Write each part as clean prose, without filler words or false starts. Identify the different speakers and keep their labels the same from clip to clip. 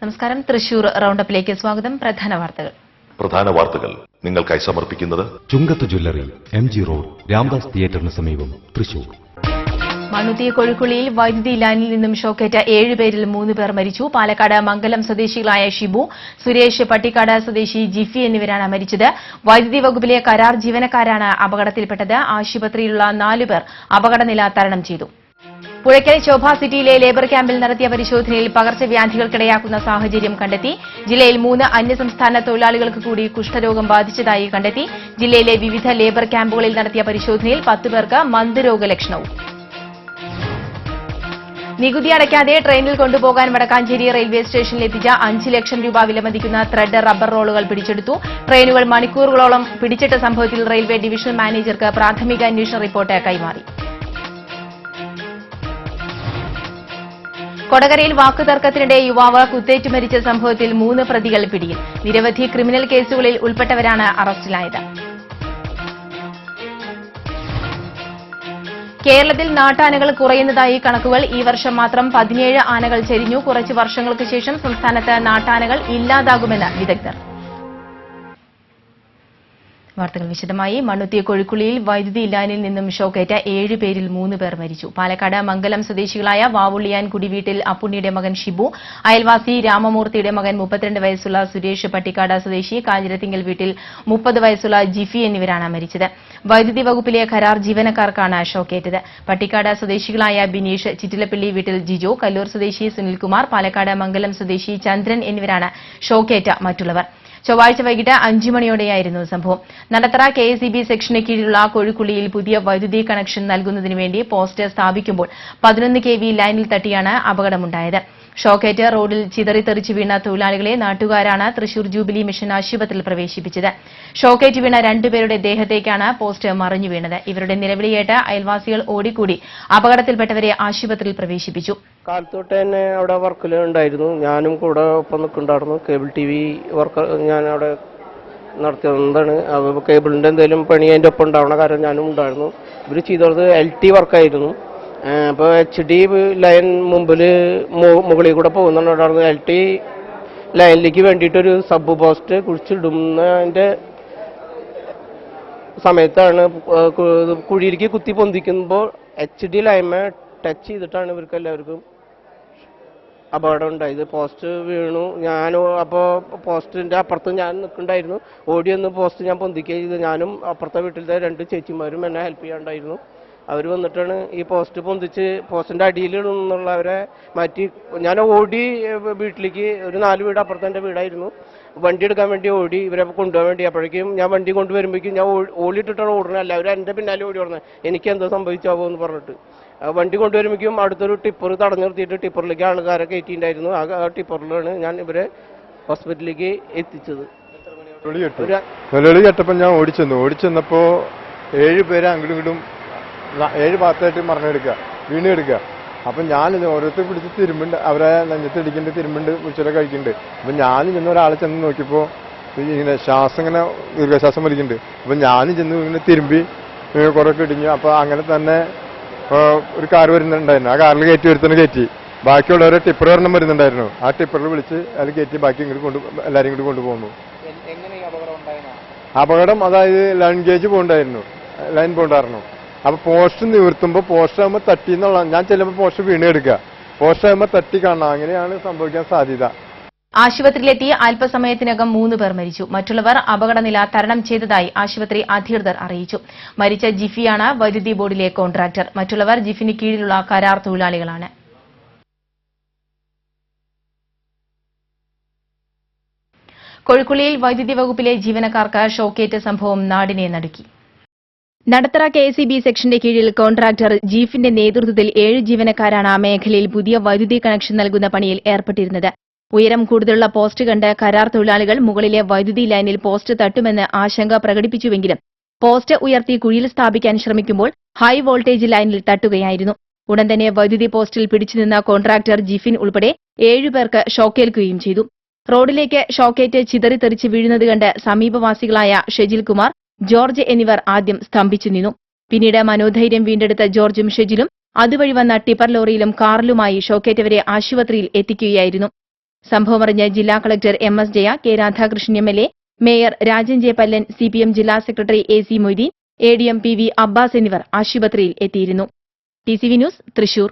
Speaker 1: നമസ്കാരം. തൃശൂർ റൗണ്ടപ്പിലേക്ക് സ്വാഗതം. പ്രധാന വാർത്തകൾ
Speaker 2: നിങ്ങൾക്കായി സമർപ്പിക്കുന്നത്
Speaker 3: ചുങ്കത്ത് ജ്വല്ലറി, MG റോഡ്, രാംദാസ് തിയേറ്ററിന് സമീപം, തൃശൂർ.
Speaker 1: മണ്ണുത്തി കൊഴുക്കുള്ളിയിൽ വൈദ്യുതി ലൈനിൽ നിന്നും ഷോക്കേറ്റ 7 പേരിൽ 3 പേർ മരിച്ചു. പാലക്കാട് മംഗലം സ്വദേശികളായ ഷിബു, സുരേഷ്, പട്ടിക്കാട് സ്വദേശി ജിഫി എന്നിവരാണ് മരിച്ചത്. വൈദ്യുതി വകുപ്പിലെ കരാർ ജീവനക്കാരാണ് അപകടത്തിൽപ്പെട്ടത്. ആശുപത്രിയിലുള്ള 4 പേർ അപകടനില തരണം ചെയ്തു. പുഴയ്ക്കൽ ശോഭ സിറ്റിയിലെ ലേബർ ക്യാമ്പിൽ നടത്തിയ പരിശോധനയിൽ പകർച്ചവ്യാധികൾക്കിടയാക്കുന്ന സാഹചര്യം കണ്ടെത്തി. ജില്ലയിൽ 3 അന്യസംസ്ഥാന തൊഴിലാളികൾക്ക് കൂടി കുഷ്ഠരോഗം ബാധിച്ചതായി കണ്ടെത്തി. ജില്ലയിലെ വിവിധ ലേബർ ക്യാമ്പുകളിൽ നടത്തിയ പരിശോധനയിൽ 10 പേർക്ക് മന്ദരോഗ ലക്ഷണവും. നികുതി അടയ്ക്കാതെ ട്രെയിനിൽ കൊണ്ടുപോകാൻ വടക്കാഞ്ചേരി റെയിൽവേ സ്റ്റേഷനിൽ എത്തിച്ച 5 ലക്ഷം രൂപ വിലമതിക്കുന്ന ത്രെഡ് റബ്ബർ റോളുകൾ പിടിച്ചെടുത്തു. ട്രെയിനുകൾ മണിക്കൂറുകളോളം പിടിച്ചിട്ട സംഭവത്തിൽ റെയിൽവേ ഡിവിഷണൽ മാനേജർക്ക് പ്രാഥമിക അന്വേഷണ റിപ്പോർട്ട് കൈമാറി. കൊടകരയിൽ വാക്കുതർക്കത്തിനിടെ യുവാവ് കുത്തേറ്റ് മരിച്ച സംഭവത്തിൽ 3 പ്രതികൾ പിടിയിൽ. നിരവധി ക്രിമിനൽ കേസുകളിൽ ഉൾപ്പെട്ടവരാണ് അറസ്റ്റിലായത്. കേരളത്തിൽ നാട്ടാനകൾ കുറയുന്നതായി കണക്കുകൾ. ഈ വർഷം മാത്രം 17 ആനകൾ ചരിഞ്ഞു. കുറച്ചു വർഷങ്ങൾക്ക് ശേഷം സംസ്ഥാനത്ത് നാട്ടാനകൾ ഇല്ലാതാകുമെന്ന് വിദഗ്ധർ. വാർത്തകൾ വിശദമായി. മണ്ണുത്തി കൊഴുക്കുള്ളിയിൽ വൈദ്യുതി ലൈനിൽ നിന്നും ഷോക്കേറ്റ 7 പേരിൽ 3 പേർ മരിച്ചു. പാലക്കാട് മംഗലം സ്വദേശികളായ വാവുള്ളിയാൻ കുടിവീട്ടിൽ അപ്പുണ്ണിയുടെ മകൻ ഷിബു, അയൽവാസി രാമമൂർത്തിയുടെ മകൻ 32 വയസ്സുള്ള സുരേഷ്, പട്ടിക്കാട് സ്വദേശി കാഞ്ഞിരത്തിങ്കൽ വീട്ടിൽ 30 വയസ്സുള്ള ജിഫി എന്നിവരാണ് മരിച്ചത്. വൈദ്യുതി വകുപ്പിലെ കരാർ ജീവനക്കാർക്കാണ് ഷോക്കേറ്റത്. പട്ടിക്കാട് സ്വദേശികളായ ബിനീഷ്, ചിറ്റിലപ്പള്ളി വീട്ടിൽ ജിജോ, കല്ലൂർ സ്വദേശി സുനിൽകുമാർ, പാലക്കാട് മംഗലം സ്വദേശി ചന്ദ്രൻ എന്നിവരാണ് ഷോക്കേറ്റ മറ്റുള്ളവർ. ചൊവ്വാഴ്ച വൈകിട്ട് 5 മണിയോടെയായിരുന്നു സംഭവം. നടത്തറ KSEB സെക്ഷന് കീഴിലുള്ള കൊഴുക്കുള്ളിയിൽ പുതിയ വൈദ്യുതി കണക്ഷൻ നൽകുന്നതിനുവേണ്ടി പോസ്റ്റ് സ്ഥാപിക്കുമ്പോൾ 11 kV ലൈനിൽ തട്ടിയാണ് അപകടമുണ്ടായത്. ഷോക്കേറ്റ് റോഡിൽ ചിതറിത്തെറിച്ച് വീണ തൊഴിലാളികളെ നാട്ടുകാരാണ് തൃശൂർ ജൂബിലി മിഷൻ ആശുപത്രിയിൽ പ്രവേശിപ്പിച്ചത്. ഷോക്കേറ്റ് വീണ 2 പേരുടെ ദേഹത്തേക്കാണ് പോസ്റ്റ് മറിഞ്ഞു വീണത്. ഇവരുടെ നിലവിളിയേട്ട് അയൽവാസികൾ ഓടിക്കൂടി അപകടത്തിൽപ്പെട്ടവരെ ആശുപത്രിയിൽ പ്രവേശിപ്പിച്ചു.
Speaker 4: കാലത്തോട്ട് തന്നെ അവിടെ വർക്കിൽ ഉണ്ടായിരുന്നു. ഞാനും കൂടെ ഒപ്പം നിൽക്കുന്നുണ്ടായിരുന്നു. കേബിൾ TV വർക്ക് ഞാൻ അവിടെ നടത്തിയതാണ്. കേബിളിൻ്റെ എന്തെങ്കിലും പണി അതിൻ്റെ ഒപ്പം ഉണ്ടാവണ കാര്യം ഞാനും ഉണ്ടായിരുന്നു. ഇവർ ചെയ്തത് LT വർക്കായിരുന്നു. അപ്പോൾ HD ലൈൻ മുകളിൽ കൂടെ പോകുന്നുണ്ടായിരുന്നു. LT ലൈനിലേക്ക് വേണ്ടിയിട്ടൊരു സബ് പോസ്റ്റ് കുഴിച്ചിടുന്നതിൻ്റെ സമയത്താണ് കുഴിയിലേക്ക് കുത്തി പൊന്തിക്കുമ്പോൾ HD ലൈമ ടച്ച് ചെയ്തിട്ടാണ് ഇവർക്ക് എല്ലാവർക്കും അപകടം ഉണ്ടായത്. പോസ്റ്റ് വീണു. അപ്പോൾ പോസ്റ്റിൻ്റെ അപ്പുറത്ത് ഞാൻ നിൽക്കുന്നുണ്ടായിരുന്നു. ഓടിയൊന്ന് പോസ്റ്റ് ഞാൻ പൊന്തിക്കുകയും ചെയ്ത്. ഞാനും അപ്പുറത്തെ വീട്ടിലത്തെ 2 ചേച്ചിമാരും എന്നെ ഹെൽപ്പ് ചെയ്യാണ്ടായിരുന്നു. അവർ വന്നിട്ടാണ് ഈ പോസ്റ്റ് പൊന്തിച്ച് പോസ്റ്റിൻ്റെ അടിയിൽ നിന്നുള്ളവരെ മാറ്റി. ഞാൻ ഓടി വീട്ടിലേക്ക്, ഒരു 4 വീട് അപ്പുറത്തെ എൻ്റെ വീടായിരുന്നു. വണ്ടി എടുക്കാൻ വേണ്ടി ഓടി ഇവരെ കൊണ്ടുപോകാൻ വേണ്ടി. അപ്പോഴേക്കും ഞാൻ വണ്ടി കൊണ്ടുവരുമ്പോഴേക്കും ഞാൻ ഓടിയിട്ടിട്ടാണ് ഓടുന്നത്. എല്ലാവരും എൻ്റെ പിന്നാലെ ഓടി ഓടുന്നത്. എനിക്ക് എന്തോ സംഭവിച്ചാവോ എന്ന് പറഞ്ഞിട്ട് വണ്ടി കൊണ്ടുവരുമ്പോഴേക്കും അടുത്തൊരു ടിപ്പർ തടഞ്ഞു നിർത്തിയിട്ട് ടിപ്പറിലേക്ക് ആൾക്കാരെ കയറ്റിയിട്ടുണ്ടായിരുന്നു. ആ ടിപ്പറിലാണ് ഞാൻ ഇവരെ ഹോസ്പിറ്റലിലേക്ക് എത്തിച്ചത്.
Speaker 5: വെല്ലുവിളി കേട്ടപ്പോൾ ഞാൻ ഓടിച്ചെന്നപ്പോൾ 7 പേരെ അങ്ങോട്ടും ഇങ്ങോട്ടും 7 ഭാഗത്തായിട്ട് മറിഞ്ഞെടുക്കുക, വീണെടുക്കുക. അപ്പം ഞാൻ ഓരോരുത്തർ പിടിച്ച് തിരുമ്പുണ്ട്, അവരെ നെഞ്ചത്ത് ഇടിക്കുന്നുണ്ട്, തിരുമ്പുണ്ട്, കുറിച്ചൊക്കെ കഴിക്കുന്നുണ്ട്. അപ്പം ഞാൻ ചെന്ന് ഒരാളെ ചെന്ന് നോക്കിയപ്പോൾ ഇങ്ങനെ ശ്വാസം ഇങ്ങനെ ദീർഘശ്വാസം വലിക്കുന്നുണ്ട്. അപ്പം ഞാൻ ചെന്ന് ഇങ്ങനെ തിരുമ്പി കുറേയൊക്കെ ഇടിഞ്ഞു. അപ്പോൾ അങ്ങനെ തന്നെ ഒരു കാർ വരുന്നുണ്ടായിരുന്നു. ആ കാറിൽ കയറ്റി ബാക്കിയുള്ളവരെ ടിപ്പർ ഒരെണ്ണം വരുന്നുണ്ടായിരുന്നു. ആ ടിപ്പറിൽ വിളിച്ച് അതിൽ കയറ്റി ബാക്കി എല്ലാവരും ഇങ്ങോട്ട് കൊണ്ടുപോകുന്നു. അപകടം അതായത് ലൈൻ ഗേജ് ലൈൻ പോണ്ടായിരുന്നു. അപ്പോൾ പോസ്റ്റ് നിവർത്തുമ്പോൾ പോസ്റ്റ് ആകുമ്പോൾ തട്ടി എന്നുള്ള, ഞാൻ ചെല്ലുമ്പോൾ പോസ്റ്റ് വീണെടുക്കുക, പോസ്റ്റ് ആകുമ്പോൾ തട്ടി കാണാം. അങ്ങനെയാണ് സംഭവിക്കാൻ സാധ്യത.
Speaker 1: ആശുപത്രിയിലെത്തി അല്പസമയത്തിനകം 3 പേർ മരിച്ചു. മറ്റുള്ളവർ അപകടനില തരണം ചെയ്തതായി ആശുപത്രി അധികൃതർ അറിയിച്ചു. മരിച്ച ജിഫിയാണ് വൈദ്യുതി ബോർഡിലെ കോൺട്രാക്ടർ. മറ്റുള്ളവർ ജിഫിന് കീഴിലുള്ള കരാർ തൊഴിലാളികളാണ്. കൊഴുക്കുള്ളിയിൽ വൈദ്യുതി വകുപ്പിലെ ജീവനക്കാർക്ക് ഷോക്കേറ്റ് സംഭവം നാടിനെ നടുക്കി. നടത്തറ KSEB സെക്ഷന്റെ കീഴിൽ കോൺട്രാക്ടർ ജീഫിന്റെ നേതൃത്വത്തിൽ 7 ജീവനക്കാരാണ് മേഖലയിൽ പുതിയ വൈദ്യുതി കണക്ഷൻ നൽകുന്ന പണിയിൽ ഏർപ്പെട്ടിരുന്നത്. ഉയരം കൂടുതലുള്ള പോസ്റ്റ് കണ്ട് കരാർ തൊഴിലാളികൾ മുകളിലെ വൈദ്യുതി ലൈനിൽ പോസ്റ്റ് തട്ടുമെന്ന് ആശങ്ക പ്രകടിപ്പിച്ചുവെങ്കിലും പോസ്റ്റ് ഉയർത്തി കുഴിയിൽ സ്ഥാപിക്കാൻ ശ്രമിക്കുമ്പോൾ ഹൈ വോൾട്ടേജ് ലൈനിൽ തട്ടുകയായിരുന്നു. ഉടൻ തന്നെ വൈദ്യുതി പോസ്റ്റിൽ പിടിച്ചുനിന്ന കോൺട്രാക്ടർ ജിഫിൻ ഉൾപ്പെടെ 7 പേർക്ക് ഷോക്കേൽക്കുകയും ചെയ്തു. റോഡിലേക്ക് ഷോക്കേറ്റ് ചിതറിത്തെറിച്ച് വീഴുന്നത് കണ്ട് സമീപവാസികളായ ഷെജിൽ കുമാർ, ജോർജ് എന്നിവർ ആദ്യം സ്തംഭിച്ചു നിന്നു. പിന്നീട് മനോധൈര്യം വീണ്ടെടുത്ത ജോർജും ഷെജിലും അതുവഴി വന്ന ടിപ്പർ ലോറിയിലും കാറിലുമായി ഷോക്കേറ്റവരെ ആശുപത്രിയിൽ എത്തിക്കുകയായിരുന്നു. സംഭവമറിഞ്ഞ് ജില്ലാ collector MS Jaya, K Radhakrishnan MLA, mayor Rajan J Pallan, CPM ജില്ലാ secretary AC Moideen, ADM PV Abbas എന്നിവർ ആശുപത്രിയിൽ എത്തിയിരുന്നു. TCV news, Thrissur.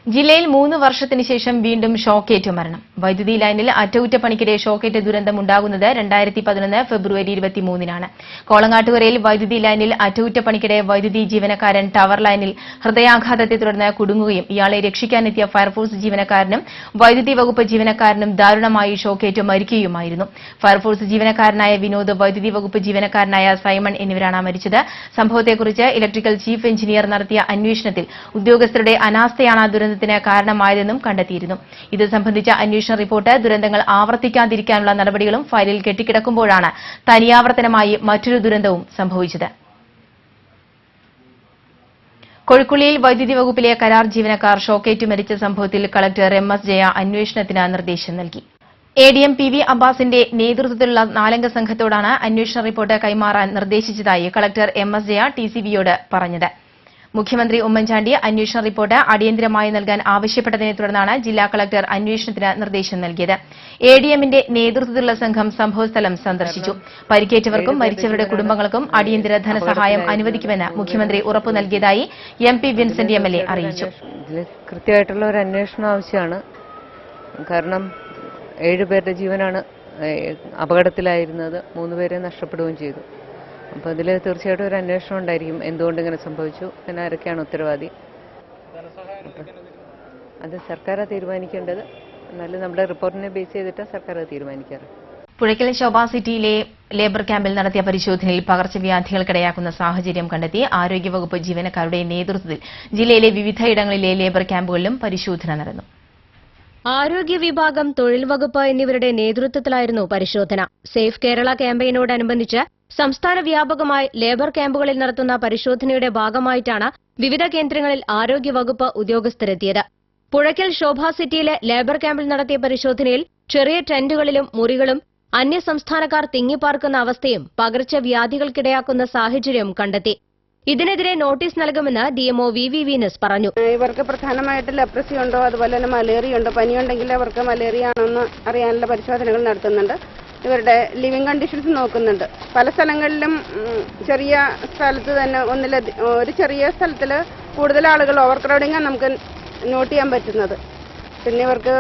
Speaker 1: ജില്ലയിൽ 3 വർഷത്തിന് ശേഷം വീണ്ടും ഷോക്കേറ്റ് മരണം. വൈദ്യുതി ലൈനിൽ അറ്റകുറ്റപ്പണിക്കിടെ ഷോക്കേറ്റ് ദുരന്തമുണ്ടാകുന്നത് 2011 ഫെബ്രുവരി 23-നാണ്. കോളങ്ങാട്ടുകരയിൽ വൈദ്യുതി ലൈനിൽ അറ്റകുറ്റപ്പണിക്കിടെ വൈദ്യുതി ജീവനക്കാരൻ ടവർ ലൈനിൽ ഹൃദയാഘാതത്തെ തുടർന്ന് കുടുങ്ങുകയും ഇയാളെ രക്ഷിക്കാനെത്തിയ ഫയർഫോഴ്സ് ജീവനക്കാരനും വൈദ്യുതി വകുപ്പ് ജീവനക്കാരനും ദാരുണമായി ഷോക്കേറ്റ് മരിക്കുകയുമായിരുന്നു. ഫയർഫോഴ്സ് ജീവനക്കാരനായ വിനോദ്, വൈദ്യുതി വകുപ്പ് ജീവനക്കാരനായ സൈമൺ എന്നിവരാണ് മരിച്ചത്. സംഭവത്തെക്കുറിച്ച് ഇലക്ട്രിക്കൽ ചീഫ് എഞ്ചിനീയർ നടത്തിയ അന്വേഷണത്തിൽ ഉദ്യോഗസ്ഥരുടെ അനാസ്ഥയാണ് ദുരന്തത്തിന് കാരണമായതെന്നും കണ്ടെത്തിയിരുന്നു. ഇത് സംബന്ധിച്ച അന്വേഷണ റിപ്പോർട്ട് ദുരന്തങ്ങൾ ആവർത്തിക്കാതിരിക്കാനുള്ള നടപടികളും ഫയലിൽ കെട്ടിക്കിടക്കുമ്പോഴാണ് തനിയാവർത്തനമായി മറ്റൊരു ദുരന്തവും സംഭവിച്ചത്. കൊഴുക്കുള്ളിയിൽ വൈദ്യുതി വകുപ്പിലെ കരാർ ജീവനക്കാർ ഷോക്കേറ്റ് മരിച്ച സംഭവത്തിൽ കളക്ടർ MS ജയ അന്വേഷണത്തിന് നിർദ്ദേശം നൽകി. ADM PV അബ്ബാസിന്റെ നേതൃത്വത്തിലുള്ള 4-അംഗ സംഘത്തോടാണ് അന്വേഷണ റിപ്പോർട്ട് കൈമാറാൻ നിർദ്ദേശിച്ചതായി കളക്ടർ MS ജയ TCVയോട് പറഞ്ഞത്. മുഖ്യമന്ത്രി ഉമ്മൻചാണ്ടി അന്വേഷണ റിപ്പോർട്ട് അടിയന്തരമായി നൽകാൻ ആവശ്യപ്പെട്ടതിനെ തുടർന്നാണ് ജില്ലാ കളക്ടർ അന്വേഷണത്തിന് നിർദ്ദേശം നൽകിയത്. ADMന്റെ നേതൃത്വത്തിലുള്ള സംഘം സംഭവസ്ഥലം സന്ദർശിച്ചു. പരിക്കേറ്റവർക്കും മരിച്ചവരുടെ കുടുംബങ്ങൾക്കും അടിയന്തര ധനസഹായം അനുവദിക്കുമെന്ന് മുഖ്യമന്ത്രി ഉറപ്പു നൽകിയതായി MP വിൻസെന്റ് MLA അറിയിച്ചു.
Speaker 2: കൃത്യമായിട്ടുള്ള ഒരു അന്വേഷണം ആവശ്യമാണ്. കാരണം 7 പേരുടെ ജീവനാണ് അപകടത്തിലായിരുന്നത്, 3 പേരെ നഷ്ടപ്പെടുകയും ചെയ്തു. അപ്പോൾ ഇതിൽ തീർച്ചയായിട്ടും ഒരു അന്വേഷണം ഉണ്ടായിരിക്കും. എന്തുകൊണ്ട് ഇങ്ങനെ സംഭവിച്ചു, പിന്നെ ആരൊക്കെയാണ് ഉത്തരവാദി, അത് സർക്കാർ തീരുമാനിക്കേണ്ടത്. എന്നാലും നമ്മുടെ റിപ്പോർട്ടിനെ ബേസ് ചെയ്തിട്ട് സർക്കാർ തീരുമാനിക്കാറ്.
Speaker 1: പുഴയ്ക്കൽ ശോഭ സിറ്റിയിലെ ലേബർ ക്യാമ്പിൽ നടത്തിയ പരിശോധനയിൽ പകർച്ചവ്യാധികൾക്കിടയാക്കുന്ന സാഹചര്യം കണ്ടെത്തി. ആരോഗ്യവകുപ്പ് ജീവനക്കാരുടെ നേതൃത്വത്തിൽ ജില്ലയിലെ വിവിധയിടങ്ങളിലെ ലേബർ ക്യാമ്പുകളിലും പരിശോധന നടന്നു.
Speaker 6: ആരോഗ്യ വിഭാഗം, തൊഴിൽ വകുപ്പ് എന്നിവരുടെ നേതൃത്വത്തിലായിരുന്നു പരിശോധന. സേഫ് കേരള ക്യാമ്പയിനോടനുബന്ധിച്ച് സംസ്ഥാന വ്യാപകമായി ലേബർ ക്യാമ്പുകളിൽ നടത്തുന്ന പരിശോധനയുടെ ഭാഗമായിട്ടാണ് വിവിധ കേന്ദ്രങ്ങളിൽ ആരോഗ്യവകുപ്പ് ഉദ്യോഗസ്ഥരെത്തിയത്. പുഴയ്ക്കൽ ശോഭ സിറ്റിയിലെ ലേബർ ക്യാമ്പിൽ നടത്തിയ പരിശോധനയിൽ ചെറിയ ടെന്റുകളിലും മുറികളും അന്യസംസ്ഥാനക്കാർ തിങ്ങിപ്പാർക്കുന്ന അവസ്ഥയും പകർച്ചവ്യാധികൾക്കിടയാക്കുന്ന സാഹചര്യവും കണ്ടെത്തി. ഇതിനെതിരെ നോട്ടീസ് നൽകുമെന്ന് DMO VV വീനസ് പറഞ്ഞു.
Speaker 7: ഇവർക്ക് പ്രധാനമായിട്ട് ലെപ്രസി ഉണ്ടോ, അതുപോലെ തന്നെ മലേറിയ ഉണ്ടോ, പനിയുണ്ടെങ്കിൽ അവർക്ക് മലേറിയ ആണോന്ന് അറിയാനുള്ള പരിശോധനകൾ നടത്തുന്നുണ്ട്. ഇവരുടെ ലിവിംഗ് കണ്ടീഷൻസ് നോക്കുന്നുണ്ട്. പല സ്ഥലങ്ങളിലും ചെറിയ സ്ഥലത്ത് തന്നെ ഒരു ചെറിയ സ്ഥലത്തിൽ കൂടുതൽ ആളുകൾ ഓവർ ക്രൗഡിംഗാണ് നമുക്ക് നോട്ട് ചെയ്യാൻ പറ്റുന്നത്. പിന്നെ ഇവർക്ക്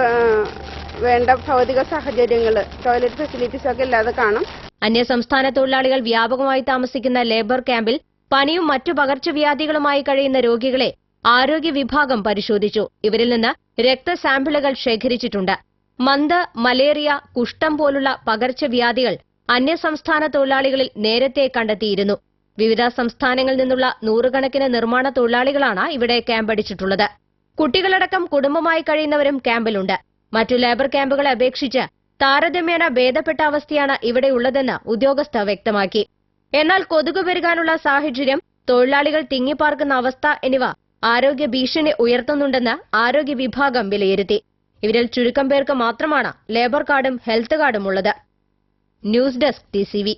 Speaker 7: വേണ്ട ഭൗതിക സാഹചര്യങ്ങൾ, ടോയ്ലറ്റ് ഫെസിലിറ്റീസ് ഒക്കെ ഇല്ലാതെ കാണും.
Speaker 6: അന്യസംസ്ഥാന തൊഴിലാളികൾ വ്യാപകമായി താമസിക്കുന്ന ലേബർ ക്യാമ്പിൽ പനിയും മറ്റു പകർച്ചവ്യാധികളുമായി കഴിയുന്ന രോഗികളെ ആരോഗ്യ വിഭാഗം പരിശോധിച്ചു. ഇവരിൽ നിന്ന് രക്തസാമ്പിളുകൾ ശേഖരിച്ചിട്ടുണ്ട്. മന്ത്, മലേറിയ, കുഷ്ഠം പോലുള്ള പകർച്ചവ്യാധികൾ അന്യസംസ്ഥാന തൊഴിലാളികളിൽ നേരത്തെ കണ്ടെത്തിയിരുന്നു. വിവിധ സംസ്ഥാനങ്ങളിൽ നിന്നുള്ള 100 കണക്കിന് നിർമ്മാണ തൊഴിലാളികളാണ് ഇവിടെ ക്യാമ്പടിച്ചിട്ടുള്ളത്. കുട്ടികളടക്കം കുടുംബമായി കഴിയുന്നവരും ക്യാമ്പിലുണ്ട്. മറ്റു ലേബർ ക്യാമ്പുകളെ അപേക്ഷിച്ച് താരതമ്യേന ഭേദപ്പെട്ട അവസ്ഥയാണ് ഇവിടെയുള്ളതെന്ന് ഉദ്യോഗസ്ഥർ വ്യക്തമാക്കി. എന്നാൽ കൊതുക് പെരുകാനുള്ള സാഹചര്യം, തൊഴിലാളികൾ തിങ്ങിപ്പാർക്കുന്ന അവസ്ഥ എന്നിവ ആരോഗ്യ ഭീഷണി ഉയർത്തുന്നുണ്ടെന്ന് ആരോഗ്യ വിഭാഗം വിലയിരുത്തി. ഇവരിൽ ചുരുക്കം പേർക്ക് മാത്രമാണ് ലേബർ കാർഡും ഹെൽത്ത് കാർഡും ഉള്ളത്. News desk TCV.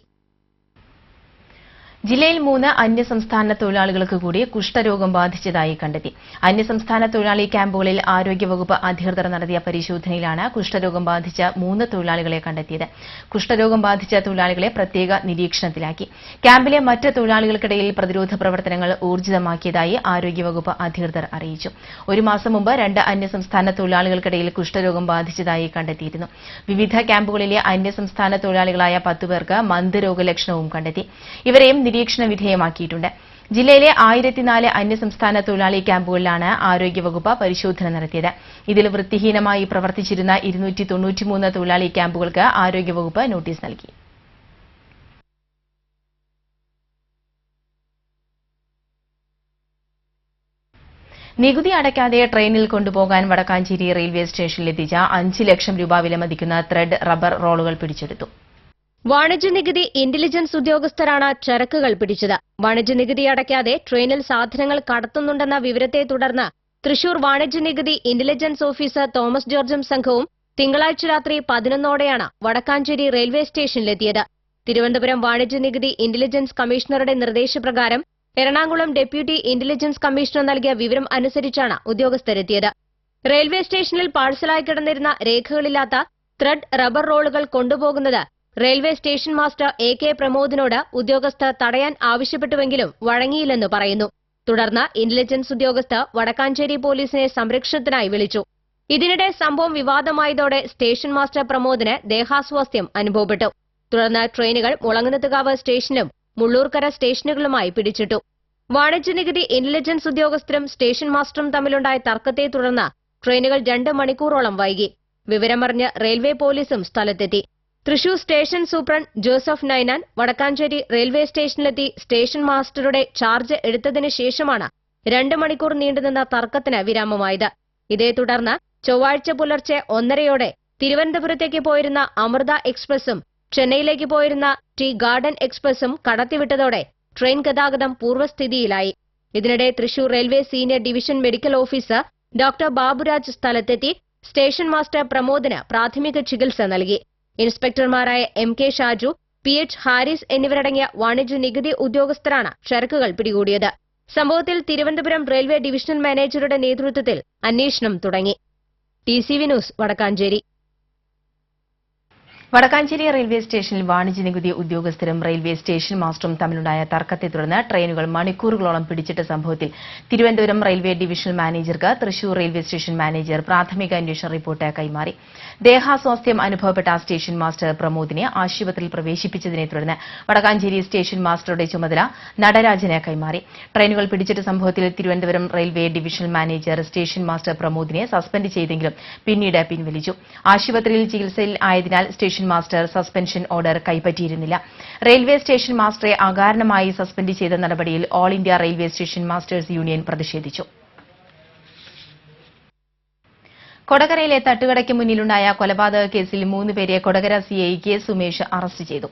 Speaker 1: ജില്ലയിൽ 3 അന്യസംസ്ഥാന തൊഴിലാളികൾക്ക് കൂടി കുഷ്ഠരോഗം ബാധിച്ചതായി കണ്ടെത്തി. അന്യസംസ്ഥാന തൊഴിലാളി ക്യാമ്പുകളിൽ ആരോഗ്യവകുപ്പ് അധികൃതർ നടത്തിയ പരിശോധനയിലാണ് കുഷ്ഠരോഗം ബാധിച്ച 3 തൊഴിലാളികളെ കണ്ടെത്തിയത്. കുഷ്ഠരോഗം ബാധിച്ച തൊഴിലാളികളെ പ്രത്യേക നിരീക്ഷണത്തിലാക്കി. ക്യാമ്പിലെ മറ്റ് തൊഴിലാളികൾക്കിടയിൽ പ്രതിരോധ പ്രവർത്തനങ്ങൾ ഊർജിതമാക്കിയതായി ആരോഗ്യവകുപ്പ് അധികൃതർ അറിയിച്ചു. 1 മാസം മുമ്പ് 2 അന്യസംസ്ഥാന തൊഴിലാളികൾക്കിടയിൽ കുഷ്ഠരോഗം ബാധിച്ചതായി കണ്ടെത്തിയിരുന്നു. വിവിധ ക്യാമ്പുകളിലെ അന്യസംസ്ഥാന തൊഴിലാളികളായ 10 പേർക്ക് മന്ത് രോഗലക്ഷണവും കണ്ടെത്തി. ഇവരെയും നിരീക്ഷണ വിധേയമാക്കിയിട്ടുണ്ട്. ജില്ലയിലെ 1004 അന്യസംസ്ഥാന തൊഴിലാളി ക്യാമ്പുകളിലാണ് ആരോഗ്യവകുപ്പ് പരിശോധന നടത്തിയത്. ഇതിൽ വൃത്തിഹീനമായി പ്രവർത്തിച്ചിരുന്ന 293 തൊഴിലാളി ക്യാമ്പുകൾക്ക് ആരോഗ്യവകുപ്പ് നോട്ടീസ് നൽകി. നികുതി അടയ്ക്കാതെ ട്രെയിനിൽ കൊണ്ടുപോകാൻ വടക്കാഞ്ചേരി റെയിൽവേ സ്റ്റേഷനിലെത്തിച്ച 5 ലക്ഷം രൂപ വിലമതിക്കുന്ന ത്രെഡ് റബ്ബർ റോളുകൾ പിടിച്ചെടുത്തു.
Speaker 6: വാണിജ്യനികുതി ഇന്റലിജൻസ് ഉദ്യോഗസ്ഥരാണ് ചരക്കുകൾ പിടിച്ചത്. വാണിജ്യനികുതി അടയ്ക്കാതെ ട്രെയിനിൽ സാധനങ്ങൾ കടത്തുന്നുണ്ടെന്ന വിവരത്തെ തുടർന്ന് തൃശൂർ വാണിജ്യനികുതി ഇന്റലിജൻസ് ഓഫീസർ തോമസ് ജോർജും സംഘവും തിങ്കളാഴ്ച രാത്രി 11ഓടെയാണ് വടക്കാഞ്ചേരി റെയിൽവേ സ്റ്റേഷനിലെത്തിയത്. തിരുവനന്തപുരം വാണിജ്യനികുതി ഇന്റലിജൻസ് കമ്മീഷണറുടെ നിർദ്ദേശപ്രകാരം എറണാകുളം ഡെപ്യൂട്ടി ഇന്റലിജൻസ് കമ്മീഷണർ നൽകിയ വിവരം അനുസരിച്ചാണ് ഉദ്യോഗസ്ഥരെത്തിയത്. റെയിൽവേ സ്റ്റേഷനിൽ പാഴ്സലായി കിടന്നിരുന്ന രേഖകളില്ലാത്ത ത്രെഡ് റബ്ബർ റോളുകൾ കൊണ്ടുപോകുന്നത് റെയിൽവേ സ്റ്റേഷൻ മാസ്റ്റർ AK പ്രമോദിനോട് ഉദ്യോഗസ്ഥർ തടയാൻ ആവശ്യപ്പെട്ടുവെങ്കിലും വഴങ്ങിയില്ലെന്ന് പറയുന്നു. തുടർന്ന് ഇന്റലിജൻസ് ഉദ്യോഗസ്ഥർ വടക്കാഞ്ചേരി പോലീസിനെ സംരക്ഷണത്തിനായി വിളിച്ചു. ഇതിനിടെ സംഭവം വിവാദമായതോടെ സ്റ്റേഷൻ മാസ്റ്റർ പ്രമോദിന് ദേഹാസ്വാസ്ഥ്യം അനുഭവപ്പെട്ടു. തുടർന്ന് ട്രെയിനുകൾ മുളങ്ങുന്നത്തുകാവ് സ്റ്റേഷനിലും മുള്ളൂർക്കര സ്റ്റേഷനുകളുമായി പിടിച്ചിട്ടു. വാണിജ്യനികുതി ഇന്റലിജൻസ് ഉദ്യോഗസ്ഥരും സ്റ്റേഷൻ മാസ്റ്ററും തമ്മിലുണ്ടായ തർക്കത്തെ തുടർന്ന് ട്രെയിനുകൾ 2 മണിക്കൂറോളം വൈകി. വിവരമറിഞ്ഞ് റെയിൽവേ പോലീസും സ്ഥലത്തെത്തി. Thrissur station superintendent Joseph Ninan Vadakkanchery railway സ്റ്റേഷനിലെത്തി സ്റ്റേഷൻ മാസ്റ്ററുടെ ചാർജ് എടുത്തതിന് ശേഷമാണ് 2 മണിക്കൂർ നീണ്ടുനിന്ന തർക്കത്തിന് വിരാമമായത്. ഇതേ തുടർന്ന് ചൊവ്വാഴ്ച പുലർച്ചെ 1:30 തിരുവനന്തപുരത്തേക്ക് പോയിരുന്ന അമൃത എക്സ്പ്രസും ചെന്നൈയിലേക്ക് പോയിരുന്ന ടി ഗാർഡൻ എക്സ്പ്രസും കടത്തിവിട്ടതോടെ ട്രെയിൻ ഗതാഗതം പൂർവ്വസ്ഥിതിയിലായി. ഇതിനിടെ Thrissur railway senior division medical officer doctor Baburaj സ്ഥലത്തെത്തി സ്റ്റേഷൻ മാസ്റ്റർ പ്രമോദിന് പ്രാഥമിക ചികിത്സ നൽകി. ഇൻസ്പെക്ടർമാരായ MK ഷാജു, PH ഹാരിസ് എന്നിവരടങ്ങിയ വാണിജ്യ നികുതി ഉദ്യോഗസ്ഥരാണ് ചരക്കുകൾ പിടികൂടിയത്. സംഭവത്തിൽ തിരുവനന്തപുരം റെയിൽവേ ഡിവിഷണൽ മാനേജറുടെ നേതൃത്വത്തിൽ അന്വേഷണം തുടങ്ങി. TCV news Vadakkanchery.
Speaker 1: Vadakkanchery railway സ്റ്റേഷനിൽ വാണിജ്യ നികുതി ഉദ്യോഗസ്ഥരും റെയിൽവേ സ്റ്റേഷൻ മാസ്റ്ററും തമ്മിലുണ്ടായ തർക്കത്തെ തുടർന്ന് ട്രെയിനുകൾ മണിക്കൂറുകളോളം പിടിച്ചിട്ട സംഭവത്തിൽ തിരുവനന്തപുരം റെയിൽവേ ഡിവിഷണൽ മാനേജർക്ക് തൃശൂർ റെയിൽവേ സ്റ്റേഷൻ മാനേജർ പ്രാഥമിക അന്വേഷണ റിപ്പോർട്ട് കൈമാറി. ദേഹാസ്വാസ്ഥ്യം അനുഭവപ്പെട്ട സ്റ്റേഷൻ മാസ്റ്റർ പ്രമോദിനെ ആശുപത്രിയിൽ പ്രവേശിപ്പിച്ചതിനെ തുടർന്ന് വടക്കാഞ്ചേരി സ്റ്റേഷൻ മാസ്റ്ററുടെ ചുമതല നടരാജന് കൈമാറി. ട്രെയിനുകൾ പിടിച്ചിട്ട സംഭവത്തിൽ Thiruvananthapuram railway divisional manager station master പ്രമോദിനെ സസ്പെൻഡ് ചെയ്തെങ്കിലും പിന്നീട് പിൻവലിച്ചു. ആശുപത്രിയിൽ ചികിത്സയിൽ ആയതിനാൽ സ്റ്റേഷൻ മാസ്റ്റർ സസ്പെൻഷൻ ഓർഡർ കൈപ്പറ്റിയിരുന്നില്ല. റെയിൽവേ സ്റ്റേഷൻ മാസ്റ്ററെ അകാരണമായി സസ്പെൻഡ് ചെയ്ത നടപടിയിൽ all India railway station masters union പ്രതിഷേധിച്ചു. കൊടകരയിലെ തട്ടുകടയ്ക്ക് മുന്നിലുണ്ടായ കൊലപാതക കേസിൽ 3 പേരെ Kodakara CI K Sumesh arrest ചെയ്തു.